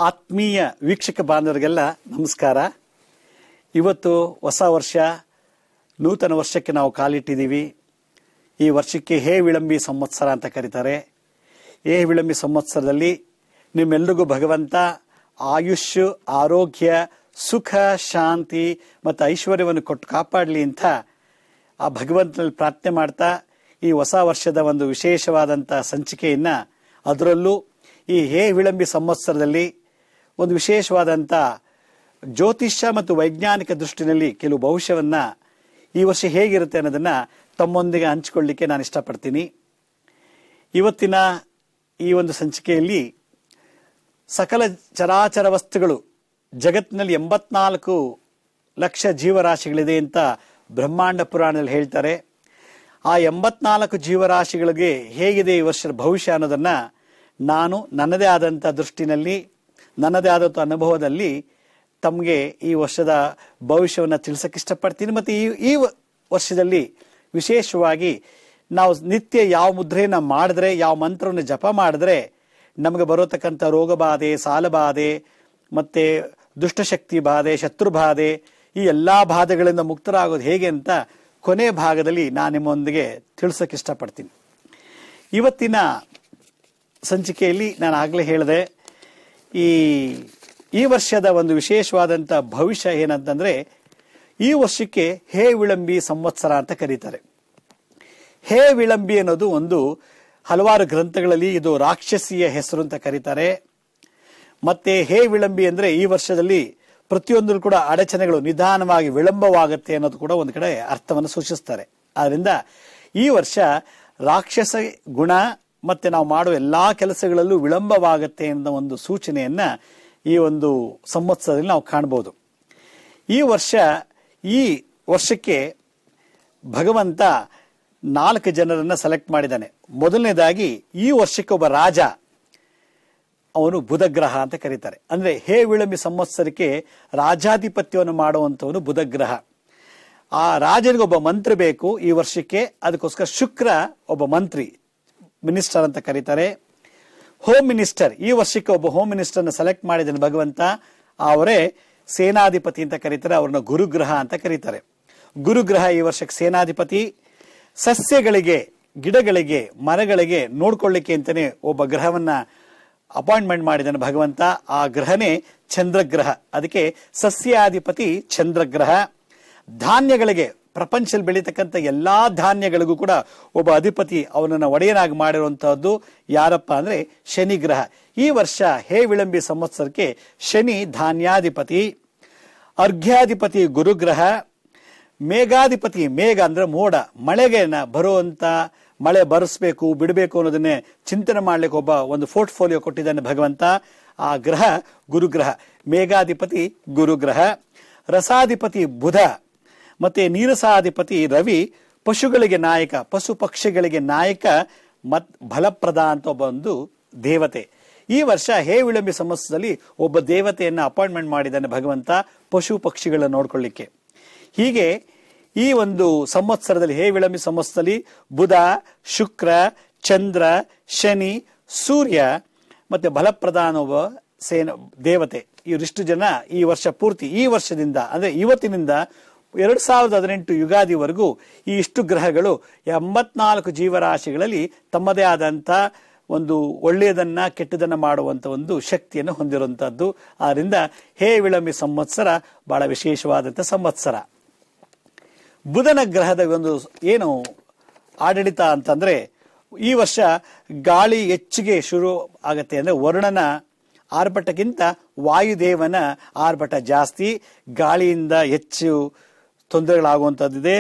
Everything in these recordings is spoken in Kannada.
ಆತ್ಮೀಯ ವೀಕ್ಷಕ ಬಾಂಧವರಿಗೆಲ್ಲ ನಮಸ್ಕಾರ. ಇವತ್ತು ಹೊಸ ವರ್ಷ, ನೂತನ ವರ್ಷಕ್ಕೆ ನಾವು ಕಾಲಿಟ್ಟಿದ್ದೀವಿ. ಈ ವರ್ಷಕ್ಕೆ ಹೇ ವಿಳಂಬಿ ಸಂವತ್ಸರ ಅಂತ ಕರೀತಾರೆ. ಹೇ ವಿಳಂಬಿ ಸಂವತ್ಸರದಲ್ಲಿ ನಿಮ್ಮೆಲ್ರಿಗೂ ಭಗವಂತ ಆಯುಷ್, ಆರೋಗ್ಯ, ಸುಖ, ಶಾಂತಿ ಮತ್ತು ಐಶ್ವರ್ಯವನ್ನು ಕೊಟ್ಟು ಕಾಪಾಡಲಿ ಅಂತ ಆ ಭಗವಂತನಲ್ಲಿ ಪ್ರಾರ್ಥನೆ ಮಾಡ್ತಾ ಈ ಹೊಸ ವರ್ಷದ ಒಂದು ವಿಶೇಷವಾದಂಥ ಸಂಚಿಕೆಯನ್ನು, ಅದರಲ್ಲೂ ಈ ಹೇ ವಿಳಂಬಿ ಸಂವತ್ಸರದಲ್ಲಿ ಒಂದು ವಿಶೇಷವಾದಂಥ ಜ್ಯೋತಿಷ್ಯ ಮತ್ತು ವೈಜ್ಞಾನಿಕ ದೃಷ್ಟಿನಲ್ಲಿ ಕೆಲವು ಭವಿಷ್ಯವನ್ನು ಈ ವರ್ಷ ಹೇಗಿರುತ್ತೆ ಅನ್ನೋದನ್ನು ತಮ್ಮೊಂದಿಗೆ ಹಂಚಿಕೊಳ್ಳಿಕ್ಕೆ ನಾನು ಇಷ್ಟಪಡ್ತೀನಿ. ಇವತ್ತಿನ ಈ ಒಂದು ಸಂಚಿಕೆಯಲ್ಲಿ ಸಕಲ ಚರಾಚರ ವಸ್ತುಗಳು, ಜಗತ್ತಿನಲ್ಲಿ 84 ಲಕ್ಷ ಜೀವರಾಶಿಗಳಿದೆ ಅಂತ ಬ್ರಹ್ಮಾಂಡ ಪುರಾಣದಲ್ಲಿ ಹೇಳ್ತಾರೆ. ಆ 84 ಜೀವರಾಶಿಗಳಿಗೆ ಹೇಗಿದೆ ಈ ವರ್ಷದ ಭವಿಷ್ಯ ಅನ್ನೋದನ್ನು ನಾನು ನನ್ನದೇ ಆದಂಥ ದೃಷ್ಟಿನಲ್ಲಿ, ನನ್ನದೇ ಆದಂಥ ಅನುಭವದಲ್ಲಿ ತಮಗೆ ಈ ವರ್ಷದ ಭವಿಷ್ಯವನ್ನು ತಿಳಿಸಕ್ಕೆ ಇಷ್ಟಪಡ್ತೀನಿ. ಮತ್ತು ಈ ವರ್ಷದಲ್ಲಿ ವಿಶೇಷವಾಗಿ ನಾವು ನಿತ್ಯ ಯಾವ ಮುದ್ರೆಯನ್ನು ಮಾಡಿದ್ರೆ, ಯಾವ ಮಂತ್ರವನ್ನು ಜಪ ಮಾಡಿದ್ರೆ ನಮಗೆ ಬರೋತಕ್ಕಂಥ ರೋಗ ಬಾಧೆ, ಸಾಲ ಬಾಧೆ ಮತ್ತು ದುಷ್ಟಶಕ್ತಿ ಬಾಧೆ, ಶತ್ರು ಬಾಧೆ, ಈ ಎಲ್ಲ ಬಾಧೆಗಳಿಂದ ಮುಕ್ತರಾಗೋದು ಹೇಗೆ ಅಂತ ಕೊನೆ ಭಾಗದಲ್ಲಿ ನಾನು ನಿಮ್ಮೊಂದಿಗೆ ತಿಳಿಸೋಕೆ ಇಷ್ಟಪಡ್ತೀನಿ. ಇವತ್ತಿನ ಸಂಚಿಕೆಯಲ್ಲಿ ನಾನು ಆಗಲೇ ಹೇಳಿದೆ, ಈ ವರ್ಷದ ಒಂದು ವಿಶೇಷವಾದಂಥ ಭವಿಷ್ಯ ಏನಂತಂದರೆ, ಈ ವರ್ಷಕ್ಕೆ ಹೇ ವಿಳಂಬಿ ಸಂವತ್ಸರ ಅಂತ ಕರೀತಾರೆ. ಹೇ ವಿಳಂಬಿ ಅನ್ನೋದು ಒಂದು ಹಲವಾರು ಗ್ರಂಥಗಳಲ್ಲಿ ಇದು ರಾಕ್ಷಸಿಯ ಹೆಸರು ಅಂತ ಕರೀತಾರೆ. ಮತ್ತೆ ಹೇ ವಿಳಂಬಿ ಅಂದರೆ ಈ ವರ್ಷದಲ್ಲಿ ಪ್ರತಿಯೊಂದರಲ್ಲೂ ಕೂಡ ಅಡಚಣೆಗಳು ನಿಧಾನವಾಗಿ ವಿಳಂಬವಾಗುತ್ತೆ ಅನ್ನೋದು ಕೂಡ ಒಂದು ಕಡೆ ಅರ್ಥವನ್ನು ಸೂಚಿಸ್ತಾರೆ. ಆದ್ದರಿಂದ ಈ ವರ್ಷ ರಾಕ್ಷಸ ಗುಣ ಮತ್ತೆ ನಾವು ಮಾಡುವ ಎಲ್ಲಾ ಕೆಲಸಗಳಲ್ಲೂ ವಿಳಂಬವಾಗುತ್ತೆ ಅನ್ನೋ ಒಂದು ಸೂಚನೆಯನ್ನ ಈ ಒಂದು ಸಂವತ್ಸರದಲ್ಲಿ ನಾವು ಕಾಣಬಹುದು. ಈ ವರ್ಷಕ್ಕೆ ಭಗವಂತ 4 ಜನರನ್ನ ಸೆಲೆಕ್ಟ್ ಮಾಡಿದ್ದಾನೆ. ಮೊದಲನೇದಾಗಿ ಈ ವರ್ಷಕ್ಕೆ ಒಬ್ಬ ರಾಜ, ಅವನು ಬುಧಗ್ರಹ ಅಂತ ಕರೀತಾರೆ. ಅಂದ್ರೆ ಹೇ ವಿಳಂಬಿ ಸಂವತ್ಸರಕ್ಕೆ ರಾಜಾಧಿಪತ್ಯವನ್ನು ಮಾಡುವಂಥವನು ಬುಧಗ್ರಹ. ಆ ರಾಜನಿಗೆ ಒಬ್ಬ ಮಂತ್ರಿ ಬೇಕು ಈ ವರ್ಷಕ್ಕೆ, ಅದಕ್ಕೋಸ್ಕರ ಶುಕ್ರ ಒಬ್ಬ ಮಂತ್ರಿ, ಮಿನಿಸ್ಟರ್ ಅಂತ ಕರೀತಾರೆ. ಹೋಮ್ ಮಿನಿಸ್ಟರ್, ಈ ವರ್ಷಕ್ಕೆ ಒಬ್ಬ ಹೋಮ್ ಮಿನಿಸ್ಟರ್ನ ಸೆಲೆಕ್ಟ್ ಮಾಡಿದ್ದಾನೆ ಭಗವಂತ, ಅವರೇ ಸೇನಾಧಿಪತಿ ಅಂತ ಕರೀತಾರೆ. ಅವ್ರನ್ನ ಗುರುಗ್ರಹ ಅಂತ ಕರೀತಾರೆ. ಗುರುಗ್ರಹ ಈ ವರ್ಷಕ್ಕೆ ಸೇನಾಧಿಪತಿ. ಸಸ್ಯಗಳಿಗೆ, ಗಿಡಗಳಿಗೆ, ಮರಗಳಿಗೆ ನೋಡ್ಕೊಳ್ಳಿಕ್ಕೆ ಅಂತಾನೆ ಒಬ್ಬ ಗ್ರಹವನ್ನ ಅಪಾಯಿಂಟ್ಮೆಂಟ್ ಮಾಡಿದ್ದಾನೆ ಭಗವಂತ. ಆ ಗ್ರಹನೇ ಚಂದ್ರಗ್ರಹ, ಅದಕ್ಕೆ ಸಸ್ಯಾಧಿಪತಿ ಚಂದ್ರಗ್ರಹ. ಧಾನ್ಯಗಳಿಗೆ, ಪ್ರಪಂಚದಲ್ಲಿ ಬೆಳೀತಕ್ಕಂಥ ಎಲ್ಲಾ ಧಾನ್ಯಗಳಿಗೂ ಕೂಡ ಒಬ್ಬ ಅಧಿಪತಿ, ಅವನನ್ನು ಒಡೆಯನಾಗಿ ಮಾಡಿರುವಂತಹದ್ದು ಯಾರಪ್ಪ ಅಂದ್ರೆ ಶನಿ ಗ್ರಹ. ಈ ವರ್ಷ ಹೇ ವಿಳಂಬಿ ಸಂವತ್ಸರಕ್ಕೆ ಶನಿ ಧಾನ್ಯಾಧಿಪತಿ. ಅರ್ಘ್ಯಾಧಿಪತಿ ಗುರುಗ್ರಹ. ಮೇಘಾಧಿಪತಿ, ಮೇಘ ಅಂದ್ರೆ ಮೋಡ, ಮಳೆಗೆ ಬರುವಂತ, ಮಳೆ ಬರೆಸ್ಬೇಕು ಬಿಡಬೇಕು ಅನ್ನೋದನ್ನೇ ಚಿಂತನೆ ಮಾಡ್ಲಿಕ್ಕೆ ಒಂದು ಪೋರ್ಟ್ಫೋಲಿಯೋ ಕೊಟ್ಟಿದ್ದಾನೆ ಭಗವಂತ. ಆ ಗ್ರಹ ಗುರುಗ್ರಹ, ಮೇಘಾಧಿಪತಿ ಗುರುಗ್ರಹ. ರಸಾಧಿಪತಿ ಬುಧ ಮತ್ತೆ ನೀರಸಾಧಿಪತಿ ರವಿ. ಪಶುಗಳಿಗೆ ನಾಯಕ, ಪಶು ಪಕ್ಷಿಗಳಿಗೆ ನಾಯಕ ಫಲಪ್ರದ ಅಂತ ಒಂದು ದೇವತೆ. ಈ ವರ್ಷ ಹೇ ವಿಳಂಬಿ ಸಂವತ್ಸರದಲ್ಲಿ ಒಬ್ಬ ದೇವತೆಯನ್ನ ಅಪಾಯಿಂಟ್ಮೆಂಟ್ ಮಾಡಿದ್ದಾನೆ ಭಗವಂತ ಪಶು ಪಕ್ಷಿಗಳನ್ನ ನೋಡ್ಕೊಳ್ಳಿಕ್ಕೆ. ಹೀಗೆ ಈ ಒಂದು ಸಂವತ್ಸರದಲ್ಲಿ, ಹೇ ವಿಳಂಬಿ ಸಂವತ್ಸರದಲ್ಲಿ ಬುಧ, ಶುಕ್ರ, ಚಂದ್ರ, ಶನಿ, ಸೂರ್ಯ ಮತ್ತೆ ಫಲಪ್ರದಾನ ಒಬ್ಬ ದೇವತೆ, ಇವರಿಷ್ಟು ಜನ ಈ ವರ್ಷ ಪೂರ್ತಿ, ಈ ವರ್ಷದಿಂದ ಅಂದ್ರೆ ಇವತ್ತಿನಿಂದ 2018 ಯುಗಾದಿವರೆಗೂ ಈ ಇಷ್ಟು ಗ್ರಹಗಳು 84 ಜೀವರಾಶಿಗಳಲ್ಲಿ ತಮ್ಮದೇ ಆದಂತ ಒಂದು ಒಳ್ಳೆಯದನ್ನ ಕೆಟ್ಟದನ್ನ ಮಾಡುವಂತ ಒಂದು ಶಕ್ತಿಯನ್ನು ಹೊಂದಿರುವಂತಹದ್ದು. ಆದ್ರಿಂದ ಹೇ ವಿಳಂಬಿ ಸಂವತ್ಸರ ಬಹಳ ವಿಶೇಷವಾದಂಥ ಸಂವತ್ಸರ. ಬುಧನ ಗ್ರಹದ ಒಂದು ಏನು ಆಡಳಿತ ಅಂತಂದ್ರೆ, ಈ ವರ್ಷ ಗಾಳಿ ಹೆಚ್ಚಿಗೆ ಶುರು ಆಗತ್ತೆ. ಅಂದ್ರೆ ವರುಣನ ಆರ್ಭಟಕ್ಕಿಂತ ವಾಯುದೇವನ ಆರ್ಭಟ ಜಾಸ್ತಿ, ಗಾಳಿಯಿಂದ ಹೆಚ್ಚು ತೊಂದರೆಗಳಾಗುವಂಥದ್ದಿದೆ.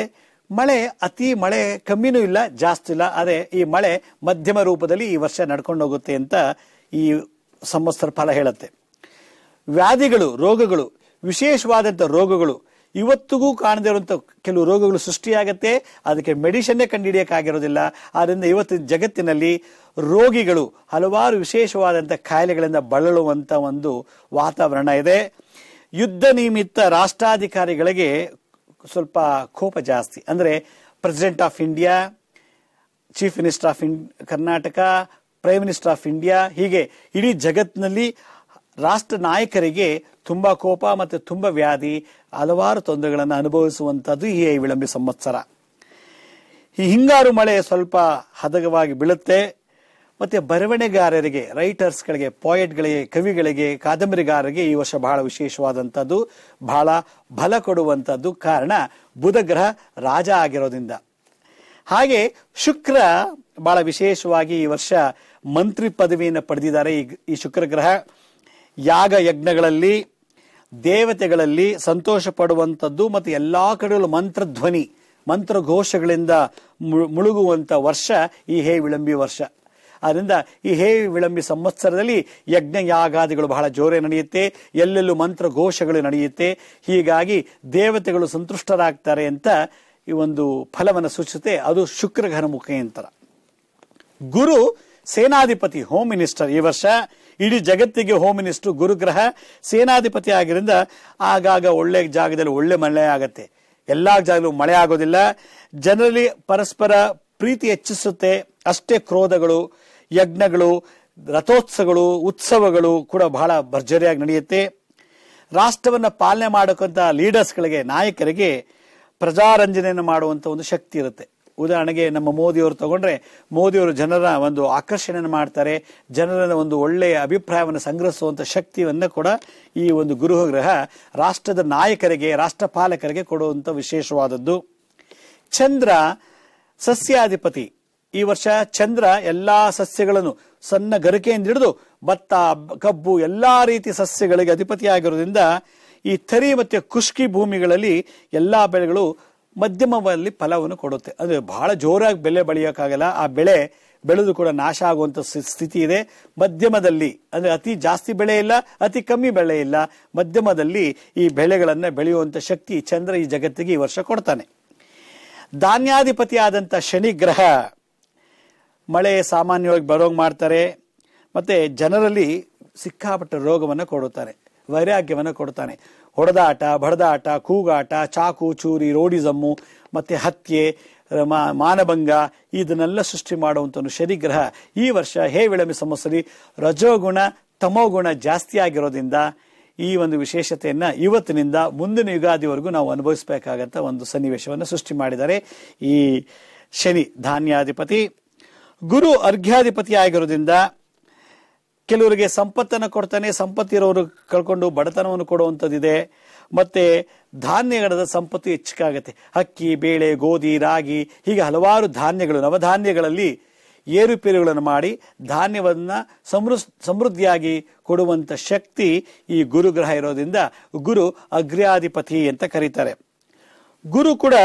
ಮಳೆ ಕಮ್ಮಿನೂ ಇಲ್ಲ, ಜಾಸ್ತಿ ಇಲ್ಲ, ಅದೇ ಈ ಮಳೆ ಮಧ್ಯಮ ರೂಪದಲ್ಲಿ ಈ ವರ್ಷ ನಡ್ಕೊಂಡು ಹೋಗುತ್ತೆ ಅಂತ ಈ ಸಂವತ್ಸರ ಫಲ ಹೇಳುತ್ತೆ. ವ್ಯಾಧಿಗಳು, ರೋಗಗಳು, ವಿಶೇಷವಾದಂಥ ರೋಗಗಳು, ಇವತ್ತಿಗೂ ಕಾಣದೇ ಇರುವಂಥ ಕೆಲವು ರೋಗಗಳು ಸೃಷ್ಟಿಯಾಗತ್ತೆ. ಅದಕ್ಕೆ ಮೆಡಿಸಿನ್ನೇ ಕಂಡುಹಿಡಿಯಕ್ಕಾಗಿರೋದಿಲ್ಲ. ಆದ್ರಿಂದ ಇವತ್ತಿನ ಜಗತ್ತಿನಲ್ಲಿ ರೋಗಿಗಳು ಹಲವಾರು ವಿಶೇಷವಾದಂಥ ಕಾಯಿಲೆಗಳಿಂದ ಬಳಲುವಂತ ಒಂದು ವಾತಾವರಣ ಇದೆ. ಯುದ್ಧ ನಿಮಿತ್ತ ರಾಷ್ಟ್ರಾಧಿಕಾರಿಗಳಿಗೆ ಸ್ವಲ್ಪ ಕೋಪ ಜಾಸ್ತಿ. ಅಂದ್ರೆ president of India, chief minister of Karnataka, prime minister of India, ಹೀಗೆ ಇಡೀ ಜಗತ್ತಿನಲ್ಲಿ ರಾಷ್ಟ್ರ ನಾಯಕರಿಗೆ ತುಂಬಾ ಕೋಪ ಮತ್ತು ತುಂಬಾ ವ್ಯಾಧಿ, ಹಲವಾರು ತೊಂದರೆಗಳನ್ನು ಅನುಭವಿಸುವಂತದ್ದು ಈ ವಿಳಂಬಿ ಸಂವತ್ಸರ. ಈ ಹಿಂಗಾರು ಮಳೆ ಸ್ವಲ್ಪ ಹದವಾಗಿ ಬೀಳುತ್ತೆ. ಮತ್ತೆ ಬರವಣಿಗೆಗಾರರಿಗೆ, ರೈಟರ್ಸ್ಗಳಿಗೆ, ಪೋಯೆಟ್ಗಳಿಗೆ, ಕವಿಗಳಿಗೆ, ಕಾದಂಬರಿಗಾರರಿಗೆ ಈ ವರ್ಷ ಬಹಳ ವಿಶೇಷವಾದಂಥದ್ದು, ಬಹಳ ಬಲ ಕೊಡುವಂಥದ್ದು. ಕಾರಣ ಬುಧ ಗ್ರಹ ರಾಜ ಆಗಿರೋದ್ರಿಂದ. ಹಾಗೆ ಶುಕ್ರ ಬಹಳ ವಿಶೇಷವಾಗಿ ಈ ವರ್ಷ ಮಂತ್ರಿ ಪದವಿಯನ್ನು ಪಡೆದಿದ್ದಾರೆ. ಈ ಶುಕ್ರ ಗ್ರಹ ಯಾಗ ಯಜ್ಞಗಳಲ್ಲಿ, ದೇವತೆಗಳಲ್ಲಿ ಸಂತೋಷ ಪಡುವಂಥದ್ದು ಮತ್ತು ಎಲ್ಲಾ ಕಡೆಯಲ್ಲೂ ಮಂತ್ರಧ್ವನಿ, ಮಂತ್ರಘೋಷಗಳಿಂದ ಮುಳುಗುವಂತ ವರ್ಷ ಈ ಹೇ ವಿಳಂಬಿ ವರ್ಷ. ಆದ್ದರಿಂದ ಈ ಹೇ ವಿಳಂಬಿ ಸಂವತ್ಸರದಲ್ಲಿ ಯಜ್ಞ ಯಾಗಾದಿಗಳು ಬಹಳ ಜೋರೇ ನಡೆಯುತ್ತೆ, ಎಲ್ಲೆಲ್ಲೂ ಮಂತ್ರಘೋಷಗಳು ನಡೆಯುತ್ತೆ. ಹೀಗಾಗಿ ದೇವತೆಗಳು ಸಂತುಷ್ಟರಾಗ್ತಾರೆ ಅಂತ ಈ ಒಂದು ಫಲವನ್ನು ಸೂಚಿಸುತ್ತೆ. ಅದು ಶುಕ್ರ ಗ್ರಹದ ಮುಖಾಂತರ. ಗುರು ಸೇನಾಧಿಪತಿ, ಹೋಮ್ ಮಿನಿಸ್ಟರ್. ಈ ವರ್ಷ ಇಡೀ ಜಗತ್ತಿಗೆ ಹೋಮ್ ಮಿನಿಸ್ಟರ್ ಗುರುಗ್ರಹ ಸೇನಾಧಿಪತಿ ಆಗಿರಿಂದ ಆಗಾಗ ಒಳ್ಳೆ ಜಾಗದಲ್ಲಿ ಒಳ್ಳೆ ಮಳೆ ಆಗತ್ತೆ. ಎಲ್ಲಾ ಜಾಗದಲ್ಲೂ ಮಳೆ ಆಗೋದಿಲ್ಲ. ಜನರಲ್ಲಿ ಪರಸ್ಪರ ಪ್ರೀತಿ ಹೆಚ್ಚಿಸುತ್ತೆ. ಅಷ್ಟೇ ಕ್ರೋಧಗಳು, ಯಜ್ಞಗಳು, ರಥೋತ್ಸವಗಳು, ಉತ್ಸವಗಳು ಕೂಡ ಬಹಳ ಭರ್ಜರಿಯಾಗಿ ನಡೆಯುತ್ತೆ. ರಾಷ್ಟ್ರವನ್ನ ಪಾಲನೆ ಮಾಡಕ್ಕಂತ ಲೀಡರ್ಸ್ಗಳಿಗೆ, ನಾಯಕರಿಗೆ ಪ್ರಜಾರಂಜನೆಯನ್ನು ಮಾಡುವಂತ ಒಂದು ಶಕ್ತಿ ಇರುತ್ತೆ. ಉದಾಹರಣೆಗೆ ನಮ್ಮ ಮೋದಿಯವರು ತಗೊಂಡ್ರೆ, ಮೋದಿಯವರು ಜನರ ಒಂದು ಆಕರ್ಷಣೆಯನ್ನು ಮಾಡ್ತಾರೆ. ಜನರ ಒಂದು ಒಳ್ಳೆಯ ಅಭಿಪ್ರಾಯವನ್ನು ಸಂಗ್ರಹಿಸುವಂತ ಶಕ್ತಿಯನ್ನ ಕೂಡ ಈ ಒಂದು ಗುರುಗ್ರಹ ರಾಷ್ಟ್ರದ ನಾಯಕರಿಗೆ, ರಾಷ್ಟ್ರಪಾಲಕರಿಗೆ ಕೊಡುವಂತ ವಿಶೇಷವಾದದ್ದು. ಚಂದ್ರ ಸಸ್ಯಾಧಿಪತಿ. ಈ ವರ್ಷ ಚಂದ್ರ ಎಲ್ಲಾ ಸಸ್ಯಗಳನ್ನು ಸಣ್ಣ ಗರಿಕೆಯಿಂದ ಹಿಡಿದು ಭತ್ತ, ಕಬ್ಬು, ಎಲ್ಲಾ ರೀತಿ ಸಸ್ಯಗಳಿಗೆ ಅಧಿಪತಿಯಾಗಿರೋದ್ರಿಂದ ಈ ತರಿ ಮತ್ತೆ ಖುಷ್ಕಿ ಭೂಮಿಗಳಲ್ಲಿ ಎಲ್ಲಾ ಬೆಳೆಗಳು ಮಧ್ಯಮದಲ್ಲಿ ಫಲವನ್ನು ಕೊಡುತ್ತೆ. ಅಂದ್ರೆ ಬಹಳ ಜೋರಾಗಿ ಬೆಳೆ ಬೆಳೆಯೋಕ್ಕಾಗಲ್ಲ. ಆ ಬೆಳೆ ಬೆಳೆದು ಕೂಡ ನಾಶ ಆಗುವಂತ ಸ್ಥಿತಿ ಇದೆ. ಮಧ್ಯಮದಲ್ಲಿ, ಅಂದ್ರೆ ಅತಿ ಜಾಸ್ತಿ ಬೆಳೆ ಇಲ್ಲ, ಅತಿ ಕಮ್ಮಿ ಬೆಳೆ ಇಲ್ಲ, ಮಧ್ಯಮದಲ್ಲಿ ಈ ಬೆಳೆಗಳನ್ನ ಬೆಳೆಯುವಂತ ಶಕ್ತಿ ಚಂದ್ರ ಈ ಜಗತ್ತಿಗೆ ಈ ವರ್ಷ ಕೊಡ್ತಾನೆ. ಧಾನ್ಯಾಧಿಪತಿ ಆದಂತ ಶನಿ ಗ್ರಹ ಮಳೆ ಸಾಮಾನ್ಯವಾಗಿ ಬರೋಂಗ್ ಮಾಡ್ತಾರೆ. ಮತ್ತೆ ಜನರಲ್ಲಿ ಸಿಕ್ಕಾಪಟ್ಟ ರೋಗವನ್ನು ಕೊಡುತ್ತಾರೆ, ವೈರಾಗ್ಯವನ್ನು ಕೊಡುತ್ತಾನೆ. ಹೊಡೆದಾಟ, ಬಡದಾಟ, ಕೂಗಾಟ, ಚಾಕು ಚೂರಿ, ರೋಡಿಸಮ್ಮು, ಮತ್ತೆ ಹತ್ಯೆ, ಮಾನಭಂಗ ಇದನ್ನೆಲ್ಲ ಸೃಷ್ಟಿ ಮಾಡುವಂತ ಶನಿಗ್ರಹ ಈ ವರ್ಷ ಹೇ ವಿಳಂಬಿ ಸಂವತ್ಸರಿ ರಜೋಗುಣ ತಮೋಗುಣ ಜಾಸ್ತಿ ಆಗಿರೋದ್ರಿಂದ ಈ ಒಂದು ವಿಶೇಷತೆಯನ್ನ ಇವತ್ತಿನಿಂದ ಮುಂದಿನ ಯುಗಾದಿವರೆಗೂ ನಾವು ಅನುಭವಿಸಬೇಕಾಗಂತ ಒಂದು ಸನ್ನಿವೇಶವನ್ನು ಸೃಷ್ಟಿ ಮಾಡಿದ್ದಾರೆ ಈ ಶನಿ ಧಾನ್ಯಾಧಿಪತಿ. ಗುರು ಅರ್ಘ್ಯಾಧಿಪತಿ ಆಗಿರೋದ್ರಿಂದ ಕೆಲವರಿಗೆ ಸಂಪತ್ತನ್ನು ಕೊಡ್ತಾನೆ, ಸಂಪತ್ತಿರೋರು ಕಳ್ಕೊಂಡು ಬಡತನವನ್ನು ಕೊಡುವಂಥದ್ದಿದೆ. ಮತ್ತೆ ಧಾನ್ಯಗಳ ಸಂಪತ್ತು ಹೆಚ್ಚಾಗತ್ತೆ. ಅಕ್ಕಿ, ಬೇಳೆ, ಗೋಧಿ, ರಾಗಿ ಹೀಗೆ ಹಲವಾರು ಧಾನ್ಯಗಳು, ನವಧಾನ್ಯಗಳಲ್ಲಿ ಏರುಪೇರುಗಳನ್ನು ಮಾಡಿ ಧಾನ್ಯವನ್ನ ಸಮೃದ್ಧಿಯಾಗಿ ಕೊಡುವಂತ ಶಕ್ತಿ ಈ ಗುರುಗ್ರಹ ಇರೋದ್ರಿಂದ ಗುರು ಅಗ್ರ್ಯಾಧಿಪತಿ ಅಂತ ಕರೀತಾರೆ. ಗುರು ಕೂಡ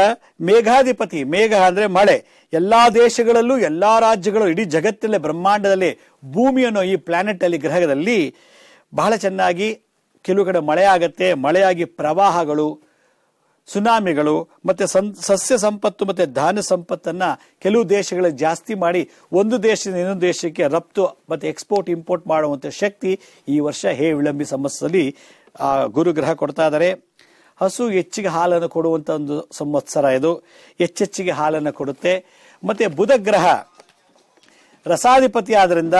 ಮೇಘಾಧಿಪತಿ. ಮೇಘ ಅಂದ್ರೆ ಮಳೆ. ಎಲ್ಲಾ ದೇಶಗಳಲ್ಲೂ, ಎಲ್ಲಾ ರಾಜ್ಯಗಳು, ಇಡೀ ಜಗತ್ತಲ್ಲೇ, ಬ್ರಹ್ಮಾಂಡದಲ್ಲಿ, ಭೂಮಿಯನ್ನು ಈ ಪ್ಲಾನೆಟ್ ಅಲ್ಲಿ, ಗ್ರಹದಲ್ಲಿ ಬಹಳ ಚೆನ್ನಾಗಿ ಕೆಲವು ಕಡೆ ಮಳೆ ಆಗತ್ತೆ. ಮಳೆಯಾಗಿ ಪ್ರವಾಹಗಳು, ಸುನಾಮಿಗಳು, ಮತ್ತೆ ಸಸ್ಯ ಸಂಪತ್ತು ಮತ್ತೆ ಧಾನ್ಯ ಸಂಪತ್ತನ್ನ ಕೆಲವು ದೇಶಗಳಲ್ಲಿ ಜಾಸ್ತಿ ಮಾಡಿ ಒಂದು ದೇಶದಿಂದ ಇನ್ನೊಂದು ದೇಶಕ್ಕೆ ರಫ್ತು ಮತ್ತೆ ಎಕ್ಸ್ಪೋರ್ಟ್ ಇಂಪೋರ್ಟ್ ಮಾಡುವಂತ ಶಕ್ತಿ ಈ ವರ್ಷ ಹೇ ವಿಳಂಬಿ ಸಂವತ್ಸರದಲ್ಲಿ ಗುರುಗ್ರಹ ಕೊಡ್ತಾ ಇದ್ದಾರೆ. ಹಸು ಹೆಚ್ಚಿಗೆ ಹಾಲನ್ನು ಕೊಡುವಂತ ಒಂದು ಸಂವತ್ಸರ ಇದು. ಹೆಚ್ಚೆಚ್ಚಿಗೆ ಹಾಲನ್ನು ಕೊಡುತ್ತೆ. ಮತ್ತೆ ಬುಧ ಗ್ರಹ ರಸಾಧಿಪತಿ ಆದ್ರಿಂದ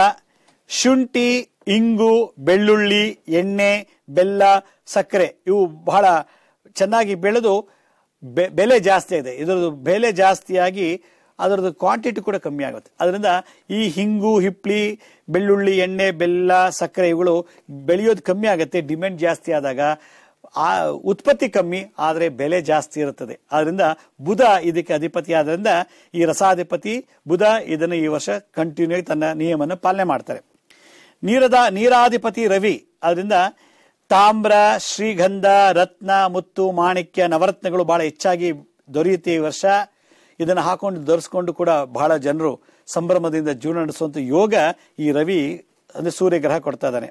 ಶುಂಠಿ, ಇಂಗು, ಬೆಳ್ಳುಳ್ಳಿ, ಎಣ್ಣೆ, ಬೆಲ್ಲ, ಸಕ್ಕರೆ ಇವು ಬಹಳ ಚೆನ್ನಾಗಿ ಬೆಳೆದು ಬೆಲೆ ಜಾಸ್ತಿ ಇದೆ. ಇದರದ್ದು ಬೆಲೆ ಜಾಸ್ತಿಯಾಗಿ ಅದರದ್ದು ಕ್ವಾಂಟಿಟಿ ಕೂಡ ಕಮ್ಮಿ ಆಗುತ್ತೆ. ಅದರಿಂದ ಈ ಹಿಂಗು, ಹಿಪ್ಲಿ, ಬೆಳ್ಳುಳ್ಳಿ, ಎಣ್ಣೆ, ಬೆಲ್ಲ, ಸಕ್ಕರೆ ಇವುಗಳು ಬೆಳೆಯೋದು ಕಮ್ಮಿ ಆಗುತ್ತೆ. ಡಿಮ್ಯಾಂಡ್ ಜಾಸ್ತಿ ಆದಾಗ ಆ ಉತ್ಪತ್ತಿ ಕಮ್ಮಿ ಆದ್ರೆ ಬೆಲೆ ಜಾಸ್ತಿ ಇರುತ್ತದೆ. ಆದ್ರಿಂದ ಬುಧ ಇದಕ್ಕೆ ಅಧಿಪತಿ ಆದ್ರಿಂದ ಈ ರಸಾಧಿಪತಿ ಬುಧ ಇದನ್ನು ಈ ವರ್ಷ ಕಂಟಿನ್ಯೂ ತನ್ನ ನಿಯಮನ ಪಾಲನೆ ಮಾಡ್ತಾರೆ. ನೀರಾಧಿಪತಿ ರವಿ. ಅದರಿಂದ ತಾಮ್ರ, ಶ್ರೀಗಂಧ, ರತ್ನ, ಮುತ್ತು, ಮಾಣಿಕ್ಯ, ನವರತ್ನಗಳು ಬಹಳ ಹೆಚ್ಚಾಗಿ ದೊರೆಯುತ್ತೆ ಈ ವರ್ಷ. ಇದನ್ನು ಹಾಕೊಂಡು ಧರಿಸ್ಕೊಂಡು ಕೂಡ ಬಹಳ ಜನರು ಸಂಭ್ರಮದಿಂದ ಜೀವನ ನಡೆಸುವಂತ ಯೋಗ ಈ ರವಿ ಅಂದ್ರೆ ಸೂರ್ಯಗ್ರಹ ಕೊಡ್ತಾ ಇದ್ದಾನೆ.